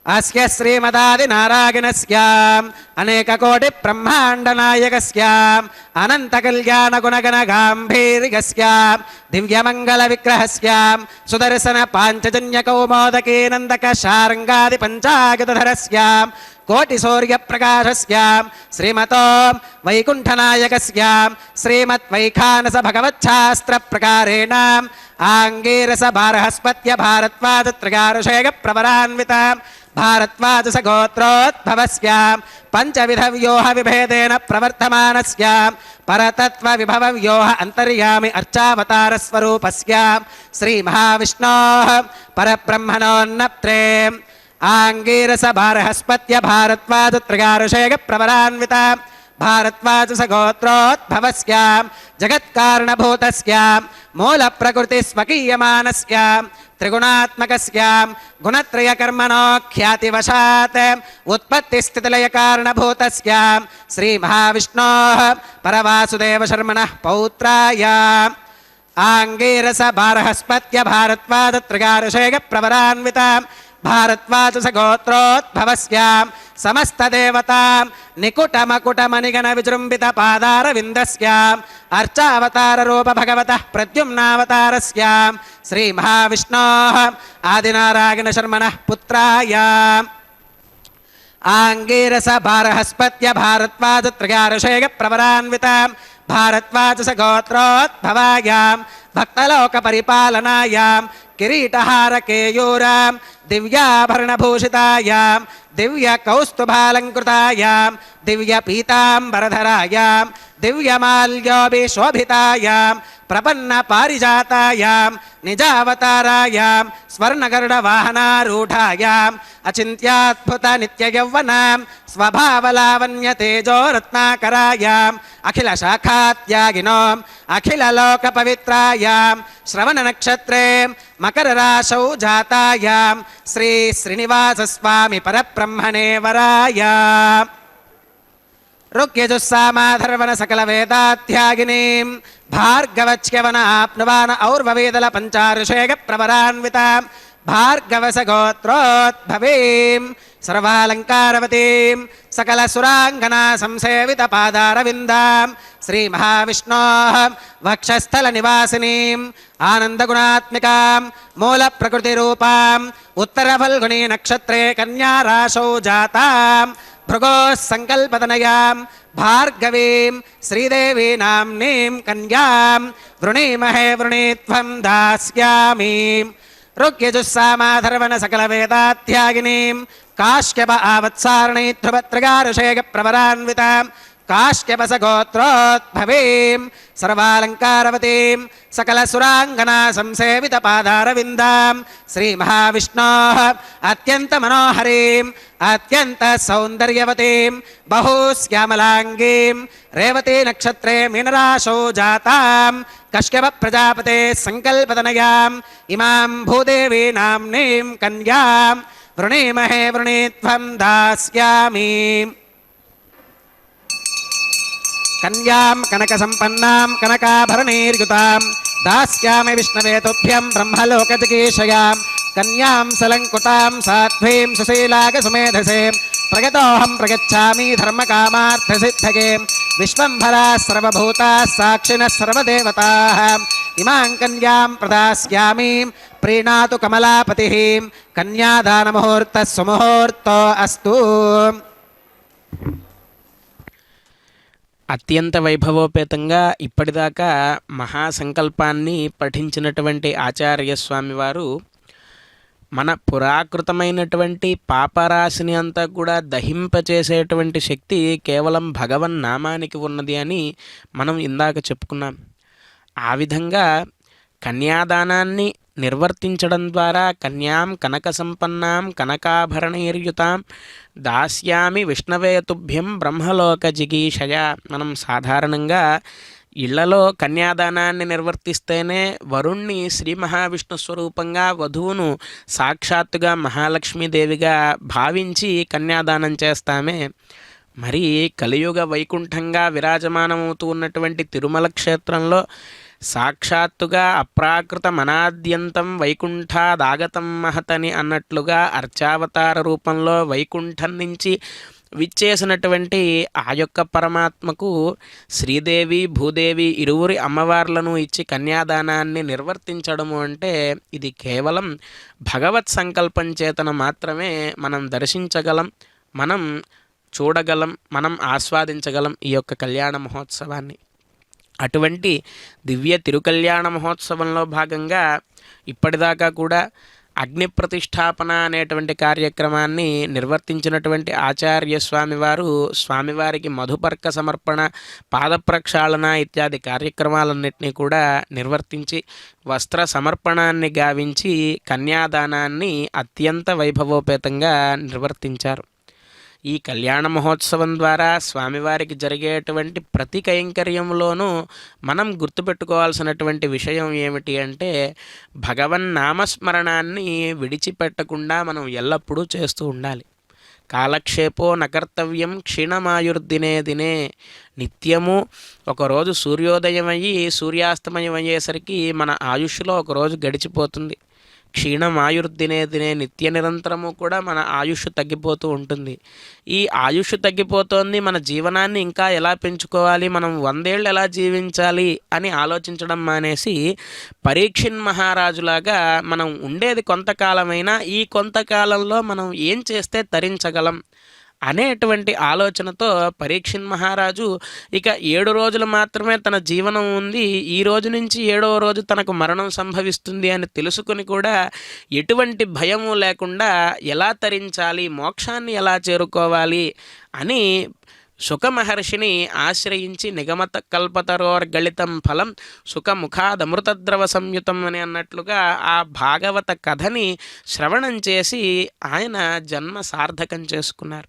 अस्य श्रीमदादिनारायणस्य अनेककोटिब्रह्माण्डनायकस्य अनन्तकल्याणगुणगणगाम्भीर्यस्य दिव्यमङ्गलविग्रहस्य सुदर्शनपाञ्चजन्यकौमोदकीनन्दकशार्ङ्गादिपञ्चागतधरस्य कोटिसूर्यप्रकाशस्य श्रीमतो वैकुण्ठनायकस्य श्रीमद्वैखानसभगवच्छास्त्रप्रकारेण आङ्गीरसभारहस्पत्य भारद्वाजत्रयारुषेयप्रवरान्वित भारद्वाजसगोत्रोद्भवस्य पञ्चविधव्यूहविभेदेन प्रवर्तमानस्य परतत्त्वविभवव्यूह अन्तर्यामि अर्चावतारस्वरूपस्य श्रीमहाविष्णोः परब्रह्मणोन्नप्त्रे आङ्गीरसभारहस्पत्य भारद्वाजत्रयारुषेयप्रवरान्वित भारद्वाजसगोत्रोद्भवस्य जगत्कारणभूतस्य मूलप्रकृतिस्वकीयमानस्य त्रिगुणात्मकस्य गुणत्रयकर्मणो ख्यातिवशात् उत्पत्तिस्थितिलयकारणभूतस्य श्रीमहाविष्णोः परवासुदेवशर्मणः पौत्राय आङ्गीरसभारहस्पत्य भारद्वाजत्रयारुषेयप्रवरान्वित भारद्वाजसगोत्रोद्भवस्य समस्तदेवता निकुटमकुटमनिगणविजृम्भितपादारविन्दस्य अर्चावताररूपभगवतः प्रद्युम्नावतारस्य श्रीमहाविष्णोः आदिनारायणशर्मणः पुत्राय आङ्गीरसभारहस्पत्य भारद्वाजत्रयारुषेयप्रवरान्वित भारद्वाजसगोत्रोद्भवाय भक्तलोकपरिपालनाय किरीटहारकेयूरां दिव्याभरणभूषितायां दिव्यकौस्तुभालङ्कृतायां दिव्यपीताम्बरधरायां दिव्यमाल्योभिशोभितायां प्रपन्नपारिजातायां निजावतारायां स्वर्णगरुडवाहनारूढायाम् अचिन्त्याद्भुतनित्ययौवनां स्वभावलावण्यतेजोरत्नाकरायाम् अखिलशाखात्यागिनोम् अखिललोकपवित्रायां श्रवणनक्षत्रे मकरराशौ जातायां श्रीश्रीनिवासस्वामि परब्रह्मणे वराय ऋग्यजुस्सामाधर्वण सकलवेदाध्यागिनीं भार्गवच्यवन आप्नुवान और्ववेदल पञ्चारुषेयप्रवरान्वितां भार्गवसगोत्रोद्भवीं सर्वालङ्कारवतीं सकलसुराङ्गना संसेवितपादारविन्दां श्रीमहाविष्णोः वक्षस्थलनिवासिनीम् आनन्दगुणात्मिकां मूलप्रकृतिरूपाम् उत्तरफल्गुनी नक्षत्रे कन्याराशौ जातां भृगोः सङ्कल्पतनयां भार्गवीं श्रीदेवी नाम्नीं कन्यां वृणीमहे वृणीत्वं दास्यामि ऋग्यजुस्सामाधर्वण सकलवेदाध्यागिनीं काश्यप आवत्सारणी ध्रुवत्रयारुषेयप्रवरान्वितां काश्यपसगोत्रोद्भवीं सर्वालङ्कारवतीं सकलसुराङ्गना संसेवितपादारविन्दां श्रीमहाविष्णोः अत्यन्तमनोहरीं अत्यन्तसौन्दर्यवतीं बहुश्यामलाङ्गीं रेवती नक्षत्रे मीनराशौ जातां कश्यपप्रजापते सङ्कल्पतनयाम् इमां भूदेवी नाम्नीं कन्यां वृणीमहे वृणीत्वं दास्यामि कन्यां कनकसम्पन्नां कनकाभरणैर्युतां दास्यामि विष्णवे तुभ्यं ब्रह्मलोकजिगीषयां कन्यां सलङ्कृतां साध्वीं सुशीलागसुमेधसे प्रगतोऽहं प्रगच्छामि धर्मकामार्थसिद्धये विश्वम्भराः सर्वभूताः साक्षिणः सर्वदेवताः ఇమాం కన్యాం ప్రదాస్యామి ప్రీణాతు కమలాపతిః కన్యాదానముహూర్త సుముహూర్తో అస్తు.
అత్యంత వైభవోపేతంగా ఇప్పటిదాకా మహాసంకల్పాన్ని పఠించినటువంటి ఆచార్య స్వామివారు మన పురాకృతమైనటువంటి పాపరాశిని అంతా కూడా దహింపచేసేటువంటి శక్తి కేవలం భగవన్ నామానికి ఉన్నది అని మనం ఇందాక చెప్పుకున్నాం. ఆ విధంగా కన్యాదానాన్ని నిర్వర్తించడం ద్వారా కన్యాం కనక సంపన్నాం కనకాభరణైర్యుతాం దాస్యామి విష్ణవే తుభ్యం బ్రహ్మలోక జిగీషయ. మనం సాధారణంగా ఇళ్లలో కన్యాదానాన్ని నిర్వర్తిస్తేనే వరుణ్ణి శ్రీ మహావిష్ణు స్వరూపంగా, వధువును సాక్షాత్తుగా మహాలక్ష్మీదేవిగా భావించి కన్యాదానం చేస్తామే. మరి కలియుగ వైకుంఠంగా విరాజమానమవుతూ ఉన్నటువంటి తిరుమల క్షేత్రంలో సాక్షాత్తుగా అప్రాకృత మనాద్యంతం వైకుంఠాదాగతం మహతని అన్నట్లుగా అర్చావతార రూపంలో వైకుంఠం నుంచి విచ్చేసినటువంటి ఆ యొక్క పరమాత్మకు శ్రీదేవి భూదేవి ఇరువురి అమ్మవార్లను ఇచ్చి కన్యాదానాన్ని నిర్వర్తించడము అంటే ఇది కేవలం భగవత్ సంకల్పం చేతన మాత్రమే మనం దర్శించగలం, మనం చూడగలం, మనం ఆస్వాదించగలం ఈ యొక్క కళ్యాణ మహోత్సవాన్ని. అటువంటి దివ్య తిరుకల్యాణ మహోత్సవంలో భాగంగా ఇప్పటిదాకా కూడా అగ్ని ప్రతిష్టాపన అనేటువంటి కార్యక్రమాన్ని నిర్వర్తించినటువంటి ఆచార్య స్వామివారు స్వామివారికి మధుపర్క సమర్పణ, పాదప్రక్షాళన ఇత్యాది కార్యక్రమాలన్నింటినీ కూడా నిర్వర్తించి వస్త్ర సమర్పణాన్ని గావించి కన్యాదానాన్ని అత్యంత వైభవోపేతంగా నిర్వర్తించారు. ఈ కళ్యాణ మహోత్సవం ద్వారా స్వామివారికి జరిగేటువంటి ప్రతి కైంకర్యంలోనూ మనం గుర్తుపెట్టుకోవాల్సినటువంటి విషయం ఏమిటి అంటే భగవన్ నామస్మరణాన్ని విడిచిపెట్టకుండా మనం ఎల్లప్పుడూ చేస్తూ ఉండాలి. కాలక్షేపో నకర్తవ్యం క్షీణమాయుర్దినే దినే. నిత్యము ఒకరోజు సూర్యోదయం అయ్యి సూర్యాస్తమయం అయ్యేసరికి మన ఆయుష్లో ఒకరోజు గడిచిపోతుంది. క్షీణమాయుర్దినే దినే, నిత్య నిరంతరము కూడా మన ఆయుష్ తగ్గిపోతూ ఉంటుంది. ఈ ఆయుష్ తగ్గిపోతోంది, మన జీవనాన్ని ఇంకా ఎలా పెంచుకోవాలి, మనం 100 ఏళ్ళు ఎలా జీవించాలి అని ఆలోచించడం మానేసి పరీక్షిన్ మహారాజులాగా మనం ఉండేది కొంతకాలమైనా ఈ కొంతకాలంలో మనం ఏం చేస్తే తరించగలం అనేటువంటి ఆలోచనతో పరీక్షిన్ మహారాజు ఇక 7 రోజులు మాత్రమే తన జీవనం ఉంది, ఈ రోజు నుంచి 7వ రోజు తనకు మరణం సంభవిస్తుంది అని తెలుసుకుని కూడా ఎటువంటి భయము లేకుండా ఎలా తరించాలి, మోక్షాన్ని ఎలా చేరుకోవాలి అని సుఖమహర్షిని ఆశ్రయించి నిగమత కల్పతరోర్గళితం ఫలం సుఖముఖాదమృతద్రవ సంయుతం అని అన్నట్లుగా ఆ భాగవత కథని శ్రవణం చేసి ఆయన జన్మ సార్థకం చేసుకున్నారు.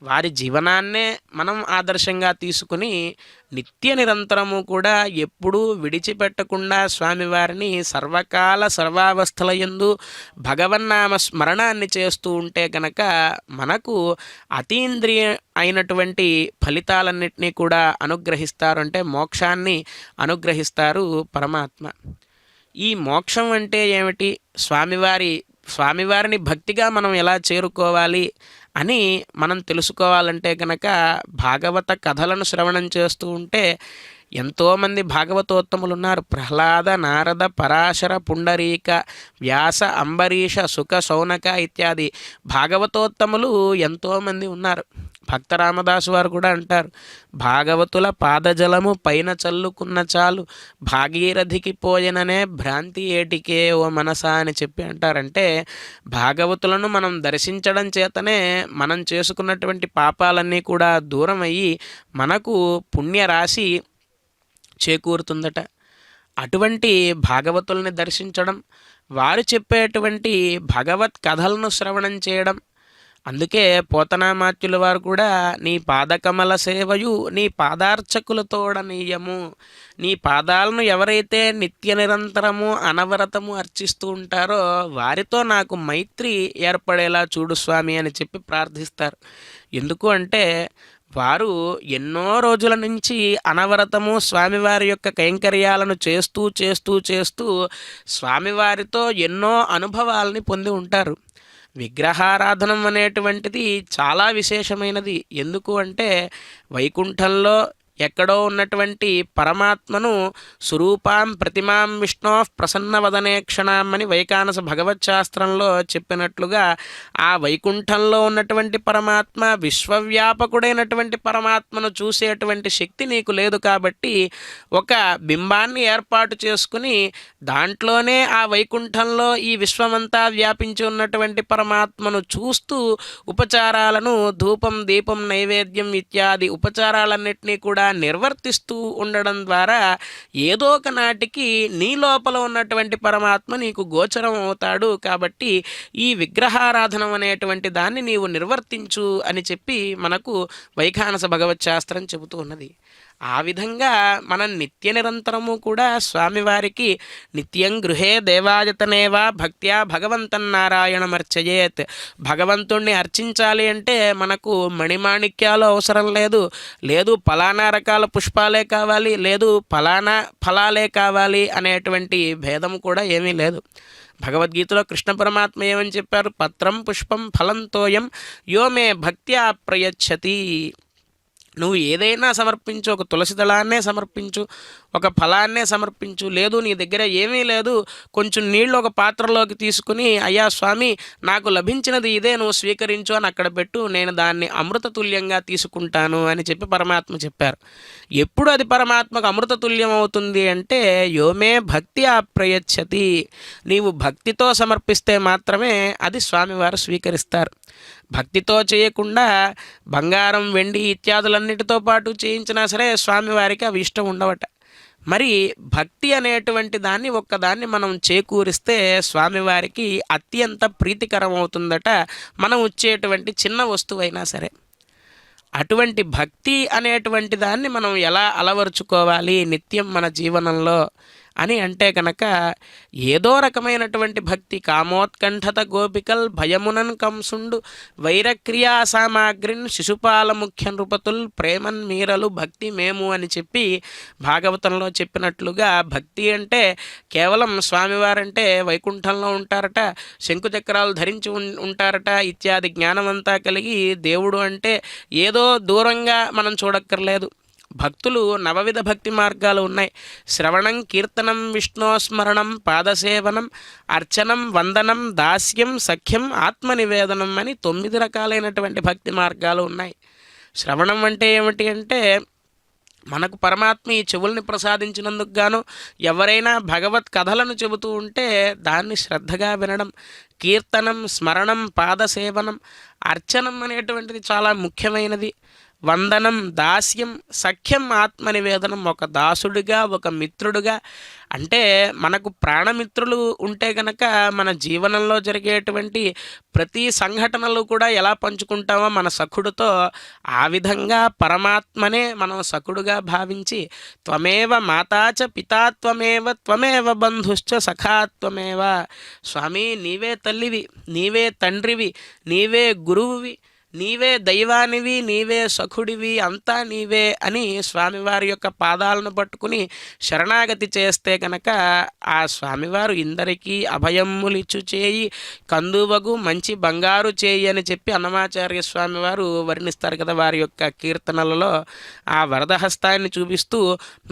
వారి జీవనాన్నే మనం ఆదర్శంగా తీసుకుని నిత్య నిరంతరము కూడా ఎప్పుడూ విడిచిపెట్టకుండా స్వామివారిని సర్వకాల సర్వావస్థల యందు భగవన్నామ స్మరణాన్ని చేస్తూ ఉంటే కనుక మనకు అతీంద్రియ అయినటువంటి ఫలితాలన్నింటినీ కూడా అనుగ్రహిస్తారు. అంటే మోక్షాన్ని అనుగ్రహిస్తారు పరమాత్మ. ఈ మోక్షం అంటే ఏమిటి, స్వామివారిని భక్తిగా మనం ఎలా చేరుకోవాలి అని మనం తెలుసుకోవాలంటే కనుక భాగవత కథలను శ్రవణం చేస్తూ ఉంటే ఎంతోమంది భాగవతోత్తములు ఉన్నారు. ప్రహ్లాద, నారద, పరాశర, పుండరీక, వ్యాస, అంబరీష, సుఖ, శౌనక ఇత్యాది భాగవతోత్తములు ఎంతోమంది ఉన్నారు. భక్త రామదాసు వారు కూడా అంటారు, భాగవతుల పాదజలము పైన చల్లుకున్న చాలు భాగీరథికి పోయననే భ్రాంతి ఏటికే ఓ మనసా అని చెప్పి అంటారంటే భాగవతులను మనం దర్శించడం చేతనే మనం చేసుకున్నటువంటి పాపాలన్నీ కూడా దూరం అయ్యి మనకు పుణ్యరాశి చేకూరుతుందట. అటువంటి భాగవతుల్ని దర్శించడం, వారు చెప్పేటువంటి భగవత్ కథలను శ్రవణం చేయడం. అందుకే పోతనామాత్యుల వారు కూడా నీ పాదకమల సేవయు నీ పాదార్చకులతోడనీయము, నీ పాదాలను ఎవరైతే నిత్య నిరంతరము అనవరతము అర్చిస్తూ ఉంటారో వారితో నాకు మైత్రి ఏర్పడేలా చూడు స్వామి అని చెప్పి ప్రార్థిస్తారు. ఎందుకు అంటే వారు ఎన్నో రోజుల నుంచి అనవరతము స్వామివారి యొక్క కైంకర్యాలను చేస్తూ చేస్తూ చేస్తూ స్వామివారితో ఎన్నో అనుభవాలని పొంది ఉంటారు. విగ్రహారాధనం అనేటువంటిది చాలా విశేషమైనది. ఎందుకు అంటే వైకుంఠంలో ఎక్కడో ఉన్నటువంటి పరమాత్మను స్వరూపాం ప్రతిమాం విష్ణో ప్రసన్నవదనే క్షణం అని వైకానస భగవచ్శాస్త్రంలో చెప్పినట్లుగా ఆ వైకుంఠంలో ఉన్నటువంటి పరమాత్మ విశ్వవ్యాపకుడైనటువంటి పరమాత్మను చూసేటువంటి శక్తి నీకు లేదు కాబట్టి ఒక బింబాన్ని ఏర్పాటు చేసుకుని దాంట్లోనే ఆ వైకుంఠంలో ఈ విశ్వమంతా వ్యాపించి ఉన్నటువంటి పరమాత్మను చూస్తూ ఉపచారాలను ధూపం దీపం నైవేద్యం ఇత్యాది ఉపచారాలన్నింటినీ కూడా నిర్వర్తిస్తూ ఉండడం ద్వారా ఏదో ఒక నాటికి నీ లోపల ఉన్నటువంటి పరమాత్మ నీకు గోచరం అవుతాడు. కాబట్టి ఈ విగ్రహారాధనం అనేటువంటి దాన్ని నీవు నిర్వర్తించు అని చెప్పి మనకు వైఖానస భగవచ్శాస్త్రం చెబుతూ ఉన్నది. ఆ విధంగా మనం నిత్య నిరంతరము కూడా స్వామివారికి నిత్యం గృహే దేవాయతనేవా భక్త్యా భగవంతన్నారాయణమర్చయేత్. భగవంతుణ్ణి అర్చించాలి అంటే మనకు మణిమాణిక్యాలు అవసరం లేదు, లేదు ఫలానా రకాల పుష్పాలే కావాలి, లేదు ఫలానా ఫలాలే కావాలి అనేటువంటి భేదం కూడా ఏమీ లేదు. భగవద్గీతలో కృష్ణ పరమాత్మ ఏమని చెప్పారు? పత్రం పుష్పం ఫలం తోయం యో మే భక్త్యా ప్రయచ్చతి. నువ్వు ఏదైనా సమర్పించు, ఒక తులసి దళాన్నే సమర్పించు, ఒక ఫలాన్నే సమర్పించు, లేదు నీ దగ్గర ఏమీ లేదు కొంచెం నీళ్ళు ఒక పాత్రలోకి తీసుకుని అయ్యా స్వామి నాకు లభించినది ఇదే నువ్వు స్వీకరించు అని అక్కడ పెట్టు, నేను దాన్ని అమృతతుల్యంగా తీసుకుంటాను అని చెప్పి పరమాత్మ చెప్పారు. ఎప్పుడు అది పరమాత్మకు అమృతతుల్యం అవుతుంది అంటే యోమే భక్తి అప్రయచ్చతి, నీవు భక్తితో సమర్పిస్తే మాత్రమే అది స్వామివారు స్వీకరిస్తారు. భక్తితో చేయకుండా బంగారం వెండి ఇత్యాదులన్నిటితో పాటు చేయించినా సరే స్వామివారికి అవి ఇష్టం ఉండవట. మరి భక్తి అనేటువంటి దాన్ని ఒక్కదాన్ని మనం చేకూరిస్తే స్వామివారికి అత్యంత ప్రీతికరం అవుతుందట, మనం వచ్చేటువంటి చిన్న వస్తువైనా సరే. అటువంటి భక్తి అనేటువంటి దాన్ని మనం ఎలా అలవరుచుకోవాలి నిత్యం మన జీవనంలో అని అంటే కనుక ఏదో రకమైనటువంటి భక్తి, కామోత్కంఠత గోపికల్ భయమునన్ కంసుండు వైరక్రియా సామాగ్రిన్ శిశుపాల ముఖ్య నృపతుల్ ప్రేమన్ మీరలు భక్తి మేము అని చెప్పి భాగవతంలో చెప్పినట్లుగా భక్తి అంటే కేవలం స్వామివారంటే వైకుంఠంలో ఉంటారట, శంకుచక్రాలు ధరించి ఉంటారట ఇత్యాది జ్ఞానమంతా కలిగి దేవుడు అంటే ఏదో దూరంగా మనం చూడక్కర్లేదు. భక్తులు నవవిధ భక్తి మార్గాలు ఉన్నాయి. శ్రవణం, కీర్తనం, విష్ణోస్మరణం, పాదసేవనం, అర్చనం, వందనం, దాస్యం, సఖ్యం, ఆత్మనివేదనం అని 9 రకాలైనటువంటి భక్తి మార్గాలు ఉన్నాయి. శ్రవణం అంటే ఏమిటి అంటే మనకు పరమాత్మ ఈ చెవుల్ని ప్రసాదించినందుకు గాను ఎవరైనా భగవత్ కథలను చెబుతూ ఉంటే దాన్ని శ్రద్ధగా వినడం. కీర్తనం, స్మరణం, పాదసేవనం, అర్చనం అనేటువంటిది చాలా ముఖ్యమైనది. వందనం, దాస్యం, సఖ్యం, ఆత్మనివేదనం, ఒక దాసుడిగా ఒక మిత్రుడుగా అంటే మనకు ప్రాణమిత్రులు ఉంటే గనక మన జీవనంలో జరిగేటువంటి ప్రతి సంఘటనలు కూడా ఎలా పంచుకుంటామో మన సఖుడితో, ఆ విధంగా పరమాత్మనే మనం సఖుడుగా భావించి త్వమేవ మాతాచ పితాత్వమేవ త్వమేవ బంధుశ్చ సఖాత్వమేవ, స్వామి నీవే తల్లివి, నీవే తండ్రివి, నీవే గురువువి, నీవే దైవానివి, నీవే సఖుడివి, అంతా నీవే అని స్వామివారి యొక్క పాదాలను పట్టుకుని శరణాగతి చేస్తే కనుక ఆ స్వామివారు ఇందరికీ అభయమ్ములిచ్చు చేయి కందువగు మంచి బంగారు చేయి అని చెప్పి అన్నమాచార్య స్వామివారు వర్ణిస్తారు కదా వారి యొక్క కీర్తనలలో. ఆ వరదహస్తాన్ని చూపిస్తూ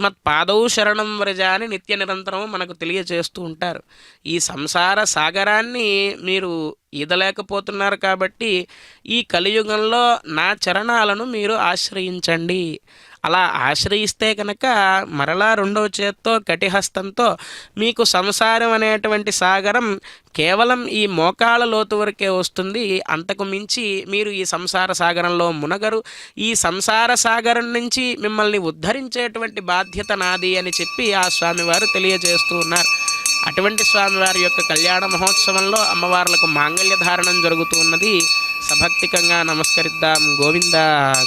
మత్ పాదౌ శరణం వ్రజ అని నిత్య నిరంతరం మనకు తెలియజేస్తూ ఉంటారు. ఈ సంసార సాగరాన్ని మీరు ఈదలేకపోతున్నారు కాబట్టి ఈ కలియుగంలో నా చరణాలను మీరు ఆశ్రయించండి. అలా ఆశ్రయిస్తే కనుక మరలా రెండవ చేత్తో కటిహస్తంతో మీకు సంసారం అనేటువంటి సాగరం కేవలం ఈ మోకాళ్ళ లోతు వరకే వస్తుంది, అంతకు మించి మీరు ఈ సంసార సాగరంలో మునగరు. ఈ సంసార సాగరం నుంచి మిమ్మల్ని ఉద్ధరించేటువంటి బాధ్యత నాది అని చెప్పి ఆ స్వామివారు తెలియజేస్తూ ఉన్నారు. అటువంటి స్వామివారి యొక్క కళ్యాణ మహోత్సవంలో అమ్మవార్లకు మాంగళ్య ధారణం జరుగుతూ ఉన్నది. సభక్తికంగా నమస్కరిద్దాం. గోవింద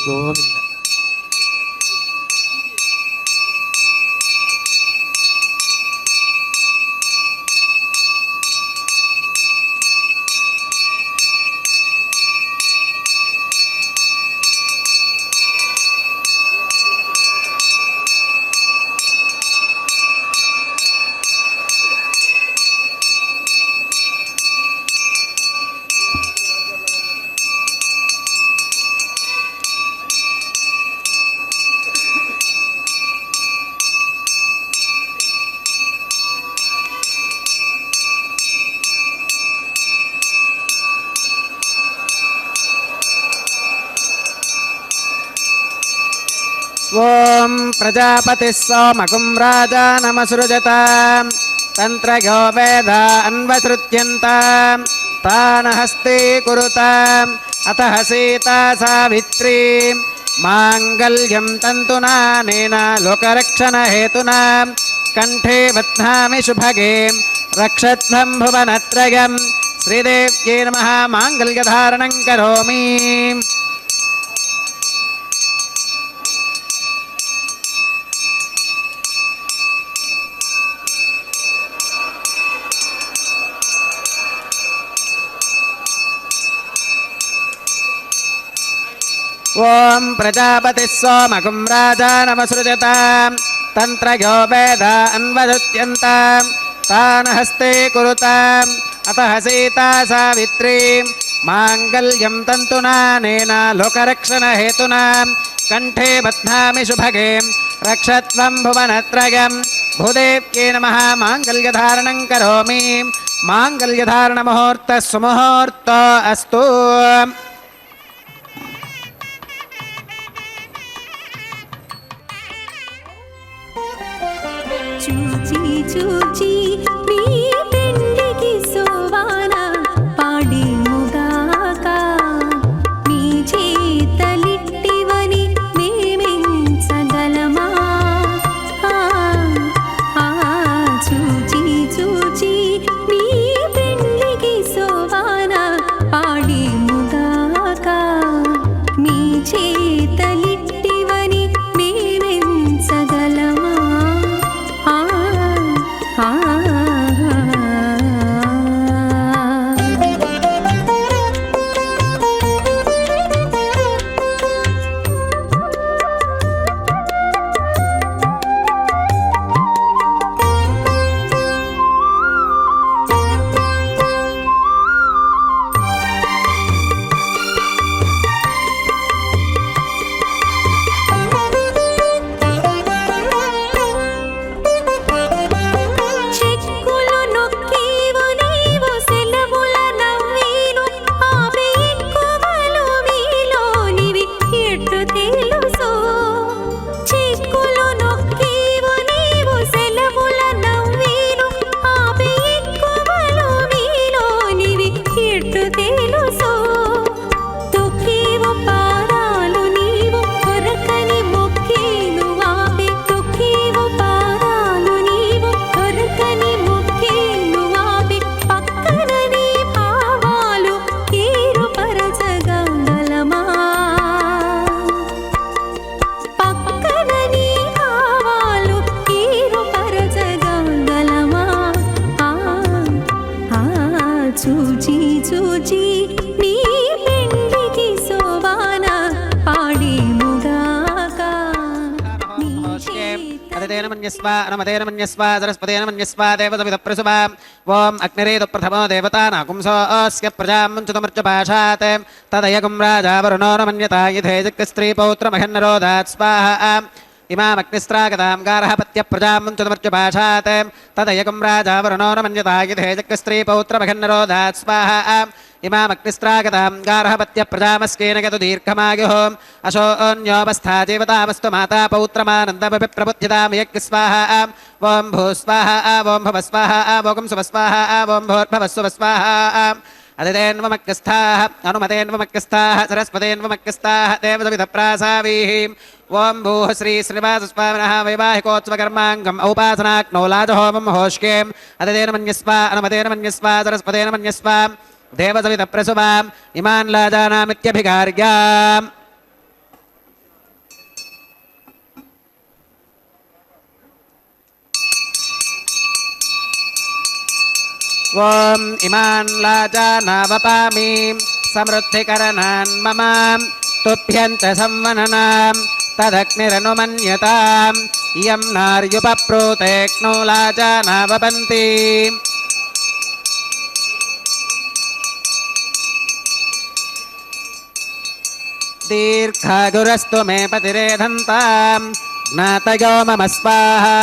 గోవింద.
ఓం ప్రజాపతిः సోమకుం రాజానమసృజతాం తంత్రయో వేద అన్వసృత్యంతాం తాన హస్తే కురుతాం అతః సీతా సావిత్రీ మాంగళ్యం తంతునా నేన లోకరక్షణ హేతునా కంఠే బధ్నామి శుభగే రక్షత్వం భువనత్రయం శ్రీదేవ్యై నమః మాంగళ్యధారణం కరోమి. ఓం ప్రజాపతిः సోమకుం రాజానమసృజతాం తంత్రయో వేద అన్వసృత్యంతాం తాన హస్తే కురుతాం అతః సీతా సావిత్రీ మాంగళ్యం తంతునా నేన లోకరక్షణ హేతునా కంఠే బధ్నామి శుభగే రక్షత్వం భువనత్రయం భూదేవ్యై నమః మాంగళ్యధారణం కరోమి. మాంగళ్యధారణ ముహూర్తః సుముహూర్తో అస్తు.
చూచి చూచి మీ పెండికి సోవాన పాడిముగాక మీ చేతలిట్టివని మేమెంచగలమా. చూచి చూచి మీ పెండికి సోవాన పాడిముగాక మీ చేతలిట్టివని మేమెంచగలమా. చూచి చూచి నీ పెండికి సోవాన పాడిముగాక నీ
అదితేన మన్యస్వ అనమతేన మన్యస్వ సరస్వతేన మన్యస్వ దేవతమిద ప్రసుభా. ఓం అగ్నిరేతు ప్రథమో దేవతానాగుంసోऽస్య ప్రజాం ముంచుతమర్చపాశాత్ తదయగుం రాజా వరుణో న మన్యతా యథేజక్ స్త్రీ పౌత్రమహన్నరోధాత్ స్వాహా. ఇమామగ్నిస్త్రాగతాం గార్హపత్య ప్రజాం ముంచుతమర్చపాశాత్ తదయగుం రాజా వరుణో న మన్యతా యథేజక్ స్త్రీ పౌత్రమహన్నరోధాత్ స్వాహా. ఇమామగ్నిస్త్రాగతాం గార్హపత్య ప్రజామస్కేన గతు దీర్ఘమాయుః అశోన్యోపస్థా జీవతామస్తు మాతా పౌత్రమానందమపి ప్రబుద్ధ్యతాం యజ్ఞ స్వాహా. ఓం భూ స్వాహా ఓం భవ స్వాహా ఓం శుభ స్వాహా ఓం భూర్భవ శుభ స్వాహా. అదితేన్వమగ్నిస్థాః అనుమతేన్వమగ్నిస్థాః సరస్వతేన్వమగ్నిస్థాః దేవతమిద ప్రాసావీః. ఓం భూః శ్రీ శ్రీనివాసస్వామినః వైవాహికోత్సవకర్మాంగం ఔపాసనాగ్నౌ లాజహోమం హోష్కేం. అదితేన మన్యస్వ అనుమతేన మన్యస్వ సరస్వతేన మన్యస్వ దేవతమిద ప్రసుభాం. ఇమాన్ లాజానామిత్యభికార్యాం. ఓం ఇమాన్ లాజానావపామి సమృద్ధికరణాన్ మమ తుభ్యంత సంవననాం తదగ్నిరనుమన్యతాం. ఇయం నార్యుపప్రోతేక్నో లాజానావపంతి. దీర్ఘాగురస్తు మే పతిరేధంతాం జ్ఞాతయో మమ స్వాహా.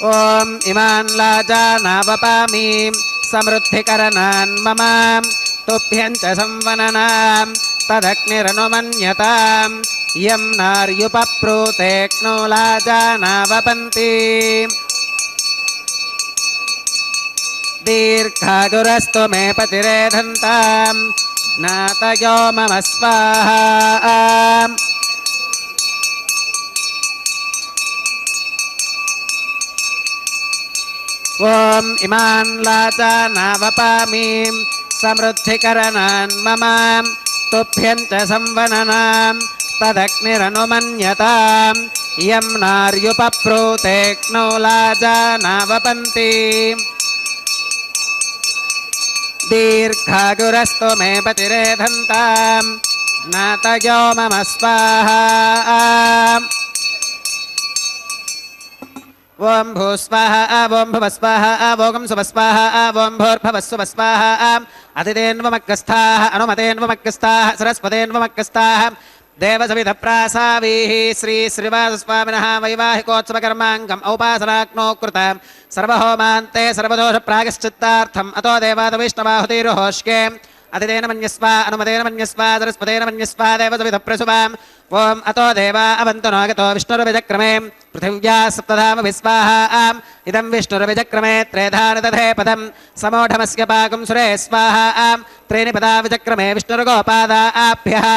ఓం ఇమాన్ లాజానావపామి సమృద్ధికరణాన్ మమ तुभ्यं च संवननां तदग्निरनुमन्यतां यं नार्युपप्रोते क्नोलाजानावपन्ति दीर्घागुरस्तु मे पतिरेधन्तां ज्ञातयो मम स्वाहा ॐ इमान् लाजानावपामीं समृद्धिकरणान् मम तुभ्यं च संवननां तदग्निरनुमन्यतां यं नार्युपप्रोते क्नोलाजानावपन्ति दीर्घागुरस्तु मे पतिरेधन्तां ज्ञातयो मम स्वाहा ओम भूस्वाहा ओम भवस्वाहा ओम सुवस्वाहा ओम भूर्भवस्वस्वाहा अतिदेन्वमग्गस्थाः अनुमतेन्वमग्गस्थाः सरस्वतेन्वमग्गस्थाः देवसविधप्रासावीः श्री श्रीवासस्वामिनः वैवाहिकोत्सवकर्माङ्गम् औपासनाग्नो कृतं सर्वहोमान्ते सर्वदोषप्रायश्चित्तार्थम् अतो देवादविष्णवाहुतिरुहोष्के अतिदेन मन्यस्व अनुमतेन मन्यस्व सरस्वतेन मन्यस्व देवसविधप्रसुवाम् ओम अतो देवा अवन्तु नागतो विष्णुर्विजक्रमे पृथिव्या सप्तधाम विस्वाहा इदं विष्णुर्विजक्रमे त्रेधानि दधे पदं समोढमस्य पाकुं सुरे स्वाहा त्रीणि पदा विजक्रमे विष्णुर्गोपादाभ्यः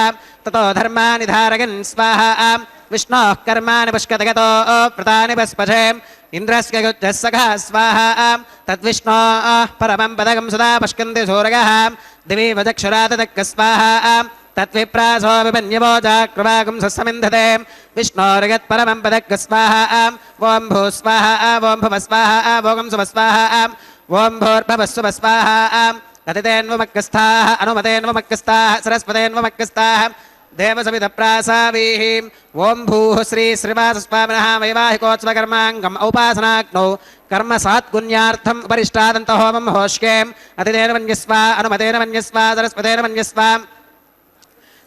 ततो धर्मानि धारयन् स्वाहा विष्णोः कर्माणि पुष्कतगतो व्रतानि बस्पशे इन्द्रस्य युज्यः सखा स्वाहा तद्विष्णोः परमं पदकं सदा पश्कन्ति सूरगः दिवि वजक्षुरातदक्क स्वाहा तत्विप्रासो विपन्यवोचाकृवागुं सस्समिन्धते विष्णोर्यत्परमं पदक्क स्वाहा ओं भूस्वाहा ओं भवस्वाहा ओं सुवस्वाहा ओं भूर्भवस्वस्वाहा अतितेन्वमग्गस्थाः अनुमतेन्वमग्गस्थाः सरस्वतेन्वमग्गस्थाः देवसविधप्रासावीः ओं भूः श्री श्रीवासस्वामिनः वैवाहिकोत्सवकर्माङ्गम् औपासनाग्नौ कर्म सात्गुण्यार्थम् उपरिष्टादन्तहोमं होष्के अतितेन मन्यस्व अनुमतेन मन्यस्व सरस्वतेन मन्यस्व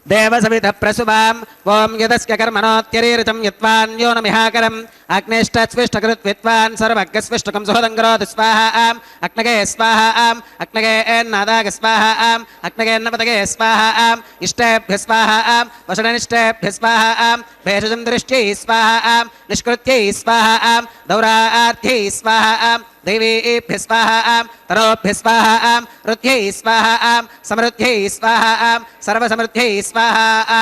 देवसविधप्रसुवाम् ओं यदस्य कर्मणोत्यरीरितं यत्वान्यो न मिहाकरम् अग्निष्टस्विष्टकृत्वित्वान् सर्वज्ञस्विष्टकं सुहदङ्करोति स्वाहा अग्नगे स्वाहा अग्नगे एन्नादाग स्वाहा अग्नगे अन्नपतगे स्वाहा इष्टेभ्यः स्वाहा वषडनिष्टेभ्यः स्वाहा भेषजं दृष्ट्यै स्वाहा निष्कृत्यै स्वाहा दौरार्थ्यै स्वाहा देवीभ्यः स्वाहा तरोभ्यः स्वाहा रुद्ध्यै स्वाहा समृद्ध्यै स्वाहा सर्वसमृद्ध्यै स्वाहा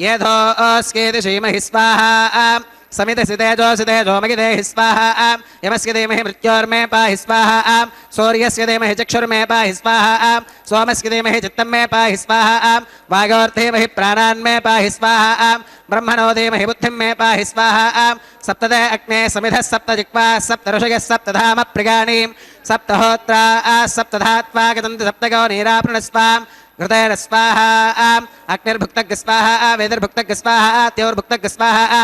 येधोऽस्येति श्रीमहि स्वाहा समितसितेजोसितेजो मगिदेहि स्वाहा यमस्य धीमहि मृत्योर्मे पाहि स्वाहा सूर्यस्य धीमहि चक्षुर्मे पाहि स्वाहा सोमस्य धीमहि चित्तं मे पाहि स्वाहा वागोर्धीमहि प्राणान् मे पाहि स्वाहा ब्रह्मणो धीमहि बुद्धिं मे पाहि स्वाहा सप्तदे अग्ने समिधः सप्तजिह्वा सप्तऋषयः सप्तधाम प्रियाणि सप्तहोत्रा सप्तधात्वा गतन्ति सप्तगो नीराप्रणस्वाम् घृतेन स्वाहा अग्निर्भुक्तग् स्वाहा वेदिर्भुक्तग् स्वाहा त्योर्भुक्तग् स्वाहा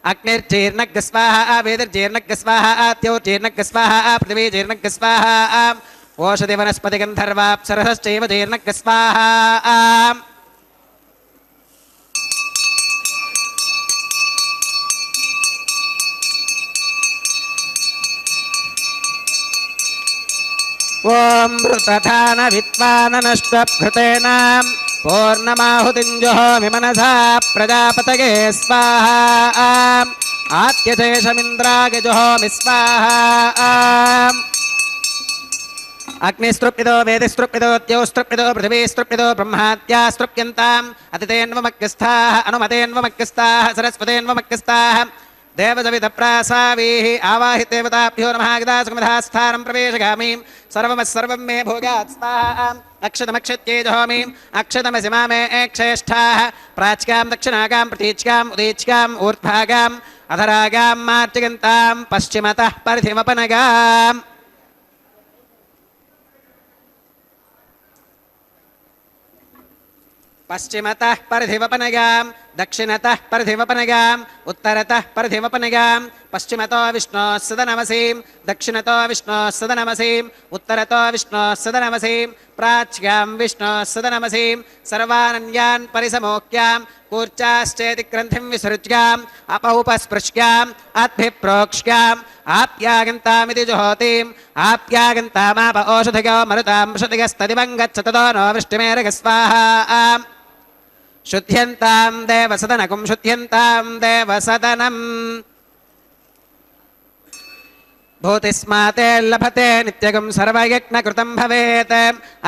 अग्निर्जीर्णग् स्वाहा वेदिर्जीर्णग् स्वाहा त्योर्जीर्णग् स्वाहा पृथिवीजीर्णग् स्वाहा ओषधि वनस्पति गन्धर्वाप्सरसश्चैव जीर्णग् स्वाहा ओम मृतधान विद्वाननष्टभृतेन पूर्णमाहुतिञ्जुहोमि मनसा प्रजापतये स्वाहा आत्यशेषमिन्द्राय जुहोमि स्वाहा अग्निस्तृप्यतो वेदिस्तृप्यतो द्यौस्तृप्यतो पृथिवीस्तृप्यतो ब्रह्माद्यास्तृप्यन्ताम् अतितेन्वमग्गस्थाः अनुमतेन्वमग्गस्थाः सरस्वतेन्वमग्गस्थाः देवसविधप्रासावीः आवाहिदेवताभ्यो नमः गदासुमधास्थानं प्रवेशगामीं सर्वमस्सर्वं मे भोगात् स्वाहा अक्षतमक्षत्ये जहोमि अक्षतमसि मामे क्षेष्ठाः प्राच्कां दक्षिणागां प्रतीच्काम् उदीच्काम् ऊर्ध्वागाम् अधरागां मार्जयन्तां पश्चिमतः परिधिमपनगाम् पश्चिमतः परिधिवपनगां दक्षिणतः परिधिवपनगाम् उत्तरतः परिधिवपनगाम् पश्चिमतो विष्णोः सदनमसीं दक्षिणतो विष्णोः सदनमसीं उत्तरतो विष्णोः सदनमसीं प्राच्यां विष्णोः सदनमसीं सर्वानन्यान् परिसमोक्यां कूर्चाश्चेति ग्रन्थिं विसृज्याम् अपौपस्पृश्याम् अद्भिप्रोक्ष्याम् आप्यागन्तामिति जुहोतिम् आप्यागन्तामाप ओषधिगो मरुतां वृषधिगस्तदिवं गच्छततो नो वृष्टिमेरगस्वाहा शुद्ध्यन्तां देवसदनकुं शुद्ध्यन्तां देवसदनम् भूतिस्माते लभते नित्यगुं सर्वयज्ञकृतं भवेत्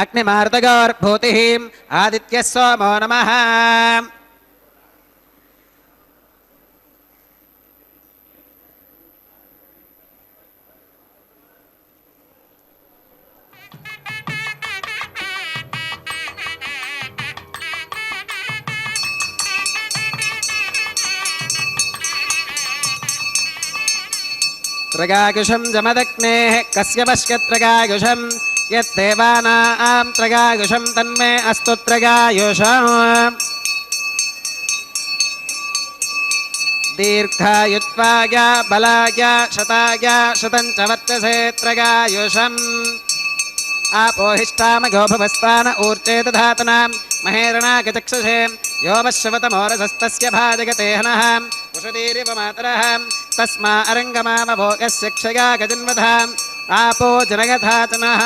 अग्निमारुतगोर्भूतिः आदित्यः सोमो नमः त्रगायुषं जमदग्नेः कस्य पश्यत्रगायुषं यद्देवानां त्रगायुषं तन्मे अस्तु त्रगायुषम् दीर्घायुत्वाय बलाय शताय शतं च वर्तसे त्रगायुषम् आपोहिष्ठामघो भवस्तान ऊर्जे दधातनां महेरणागचक्षुषे यो वश्यवतमोरसस्तस्य भाजगते हनः उषदीरिव मातरः तस्मा अरङ्गमामभोगस्य क्षया गजन्वधाम् आपो जनगधातनः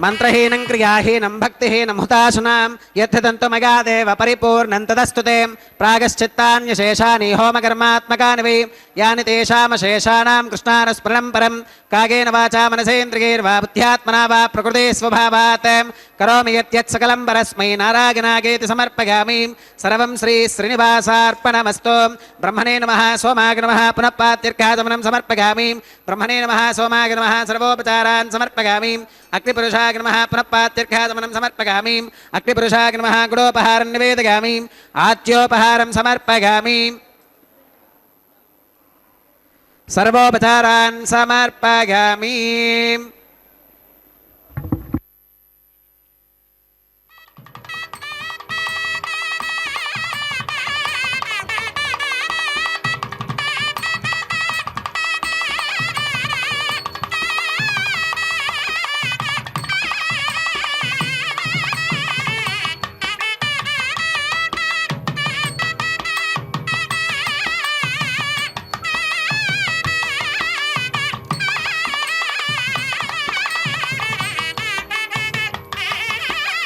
मंत्रहीनं क्रियाहीनं भक्तिहीनं हुताशुनां यद्धिदन्तुमगादेव परिपूर्णं तदस्तु ते प्रागश्चित्तान्यशेषानि होमकर्मात्मकानि वै यानि तेषामशेषाणां कृष्णानुस्मरणं परं कागेन वाचा मनसेन्द्रियैर्वा बुद्ध्यात्मना वा प्रकृतिस्वभावात् करोमि यत् सकलं परस्मै नारायणागेति समर्पयामि सर्वं श्रीश्रीनिवासार्पणमस्तु ब्रह्मणे नमः सोमाय नमः पुनः पात्यर्घाचमनं समर्पयामि ब्रह्मणे नमः सोमाय नमः सर्वोपचारान् समर्पयामि अग्निपुरुषाय नमः पुनः पात्यर्घाचमनं समर्पयामि अग्निपुरुषाय नमः गुडोपहारं निवेदयामि आच्योपहारं समर्पयामि सर्वोपचारान् समर्पयामि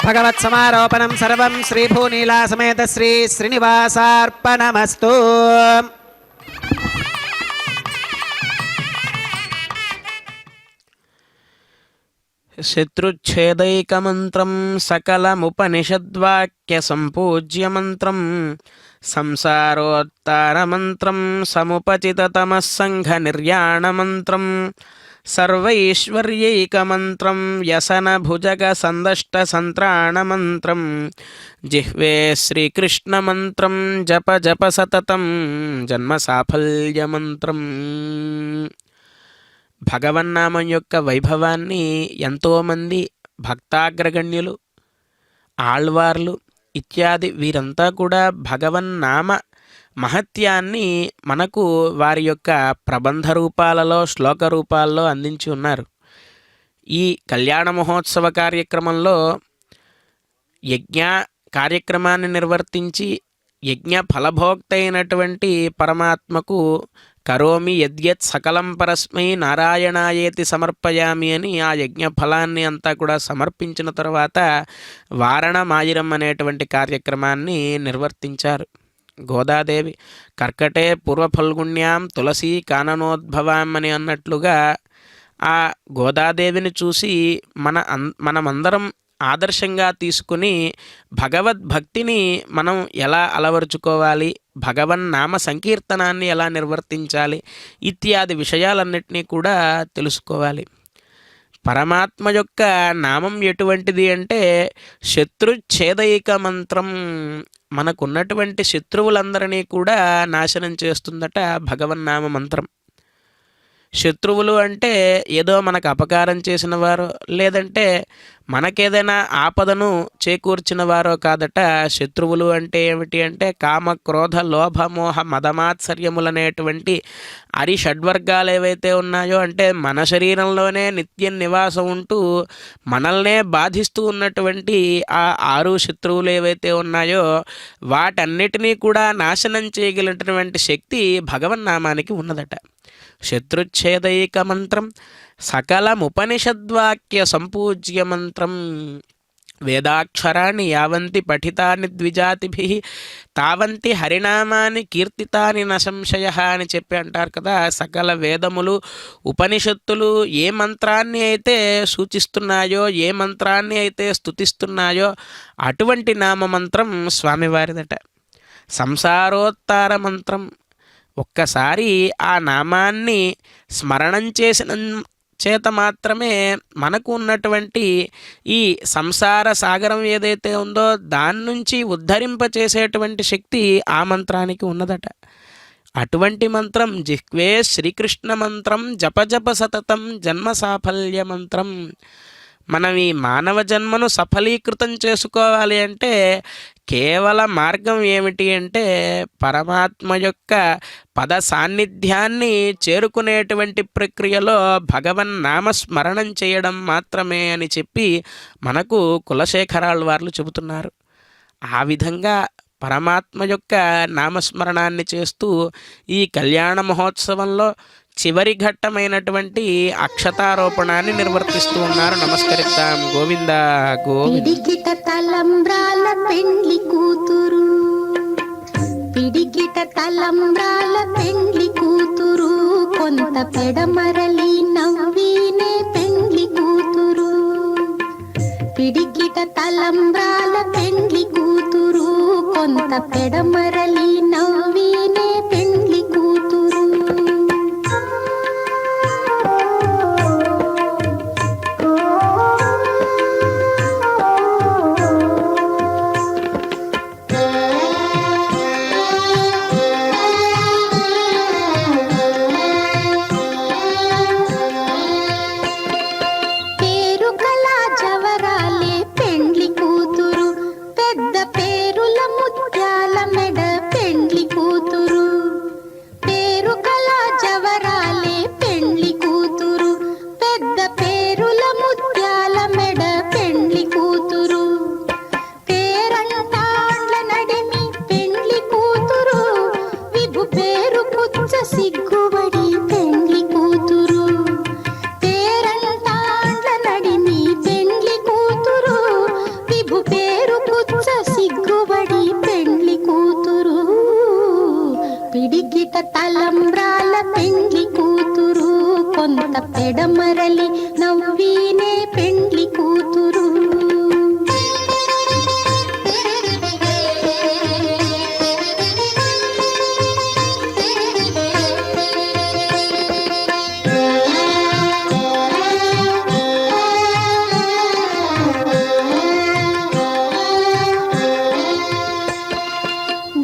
भगवत् समारोपणं सर्वं श्रीभूनीला समेत श्री श्रीनिवासार्पणमस्तु
शत्रुच्छेदैकमन्त्रं सकलमुपनिषद्वाक्यसम्पूज्यमन्त्रं संसारोत्तारमन्त्रं समुपचिततमः सङ्घनिर्याणमन्त्रं सर्वैश्वर्यैकमन्त्रं व्यसनभुजगसन्दष्टसन्त्राणमन्त्रं जिह्वे श्रीकृष्णमन्त्रं जप जप सततं జన్మసాఫల్యమంత్రం. భగవన్నామం యొక్క వైభవాన్ని ఎంతోమంది భక్తాగ్రగణ్యులు, ఆళ్వార్లు ఇత్యాది వీరంతా కూడా భగవన్నామ మహత్యాన్ని మనకు వారి యొక్క ప్రబంధ రూపాలలో, శ్లోక రూపాల్లో అందించి ఉన్నారు. ఈ కళ్యాణ మహోత్సవ కార్యక్రమంలో యజ్ఞ కార్యక్రమాన్ని నిర్వర్తించి యజ్ఞ ఫలభోక్త అయినటువంటి పరమాత్మకు కరోమి యద్యత్ సకలం పరస్మై నారాయణాయేతి సమర్పయామి అని ఆ యజ్ఞ ఫలాన్ని అంతా కూడా సమర్పించిన తర్వాత వారణమాయిరం అనేటువంటి కార్యక్రమాన్ని నిర్వర్తించారు. గోదాదేవి కర్కటే పూర్వఫల్గుణ్యాం తులసి కాననోద్భవాం అని అన్నట్లుగా ఆ గోదాదేవిని చూసి మనమందరం ఆదర్శంగా తీసుకుని భగవద్భక్తిని మనం ఎలా అలవరుచుకోవాలి భగవన్నామ సంకీర్తనాన్ని ఎలా నిర్వర్తించాలి ఇత్యాది విషయాలన్నిటినీ కూడా తెలుసుకోవాలి. పరమాత్మ యొక్క నామం ఎటువంటిది అంటే శత్రుఛేదైక మంత్రం. మనకున్నటువంటి శత్రువులందరినీ కూడా నాశనం చేస్తుందట భగవన్నామ మంత్రం. శత్రువులు అంటే ఏదో మనకు అపకారం చేసిన వారో లేదంటే మనకేదైనా ఆపదను చేకూర్చిన వారో కాదట. శత్రువులు అంటే ఏమిటి అంటే కామ క్రోధ లోభ మోహ మదమాత్సర్యములనేటువంటి షడ్వర్గాలు ఏవైతే ఉన్నాయో అంటే మన శరీరంలోనే నిత్యం నివాసం ఉంటూ మనల్నే బాధిస్తూ ఉన్నటువంటి ఆ 6 శత్రువులు ఏవైతే ఉన్నాయో వాటన్నిటినీ కూడా నాశనం చేయగలిగినటువంటి శక్తి భగవన్నామానికి ఉన్నదట. శత్రుఛేదైక మంత్రం సకలముపనిషద్వాక్య సంపూజ్య మంత్రం. వేదాక్షరాన్ని యావంతి పఠితాని ద్విజాతిభిః తావంతి హరినామాని కీర్తితాని న సంశయః అని చెప్పి అంటారు కదా. సకల వేదములు ఉపనిషత్తులు ఏ మంత్రాన్ని అయితే సూచిస్తున్నాయో ఏ మంత్రాన్ని అయితే స్తుతిస్తున్నాయో అటువంటి నామమంత్రం స్వామివారిదట. సంసారోత్తార మంత్రం. ఒక్కసారి ఆ నామాన్ని స్మరణం చేసిన చేత మాత్రమే మనకు ఉన్నటువంటి ఈ సంసార సాగరం ఏదైతే ఉందో దాని నుంచి ఉద్ధరింపచేసేటువంటి శక్తి ఆ మంత్రానికి ఉన్నదట. అటువంటి మంత్రం జిహ్వే శ్రీకృష్ణ మంత్రం జప జప సతతం జన్మ సాఫల్య మంత్రం. మనం ఈ మానవ జన్మను సఫలీకృతం చేసుకోవాలి అంటే కేవల మార్గం ఏమిటి అంటే పరమాత్మ యొక్క పద సాన్నిధ్యాన్ని చేరుకునేటువంటి ప్రక్రియలో భగవన్నామస్మరణం చేయడం మాత్రమే అని చెప్పి మనకు కులశేఖరాళ్ళు వార్లు చెబుతున్నారు. ఆ విధంగా పరమాత్మ యొక్క నామస్మరణాన్ని చేస్తూ ఈ కళ్యాణ మహోత్సవంలో చివరి ఘట్టమైనటువంటి అక్షతారోపణాన్ని నిర్వర్తిస్తూ ఉన్నారు. నమస్కరిద్దాం. గోవింద గోవింద.
పిడికిట తలంబ్రాల పెండ్లి కూతురు, పిడికిట తలంబ్రాల పెండ్లి కూతురు, కొంత పెడమరలి నవ్వినే పెండ్లి కూతురు. పిడికిట తలంబ్రాల పెండ్లి కూతురు, కొంత పెడమరలి నవ్వినే పెండ్లి కూతురు. పిడికిట తలంబ్రాల పెండ్లి కూతురు, కొంత పెడమరలి నవ్వినే పెండ్లి కూతురు.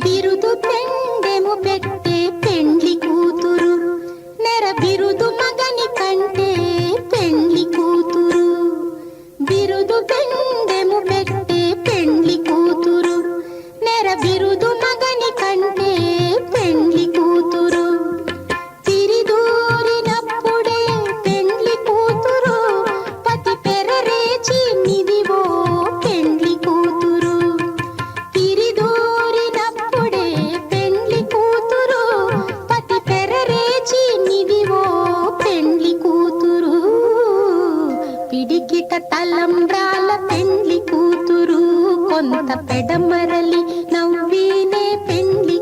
బిరుదు పెండెము పెట్టే పెండ్లి కూతురు, నెర బిరుదు మగని కంటే పెండ్లి కూతురు. బిరుదు పెండెము పెట్టే పెండ్లి కూతురు, నెర బిరుదు మగని కంటే పెండ్లి కూతురు. తిరిదూరినప్పుడే పెండ్లి కూతురు, పతి పెరరేచి నిదివో పెండ్లి కూతురు. తిరిదూరినప్పుడే పెండ్లి కూతురు, పతి పెరరేచి నిదివో పెండ్లి కూతురు. పిడికిట తలంబ్రాల పెండ్లి కూతురు, కొంత పెడమరలి నవ్వినే పెండ్లి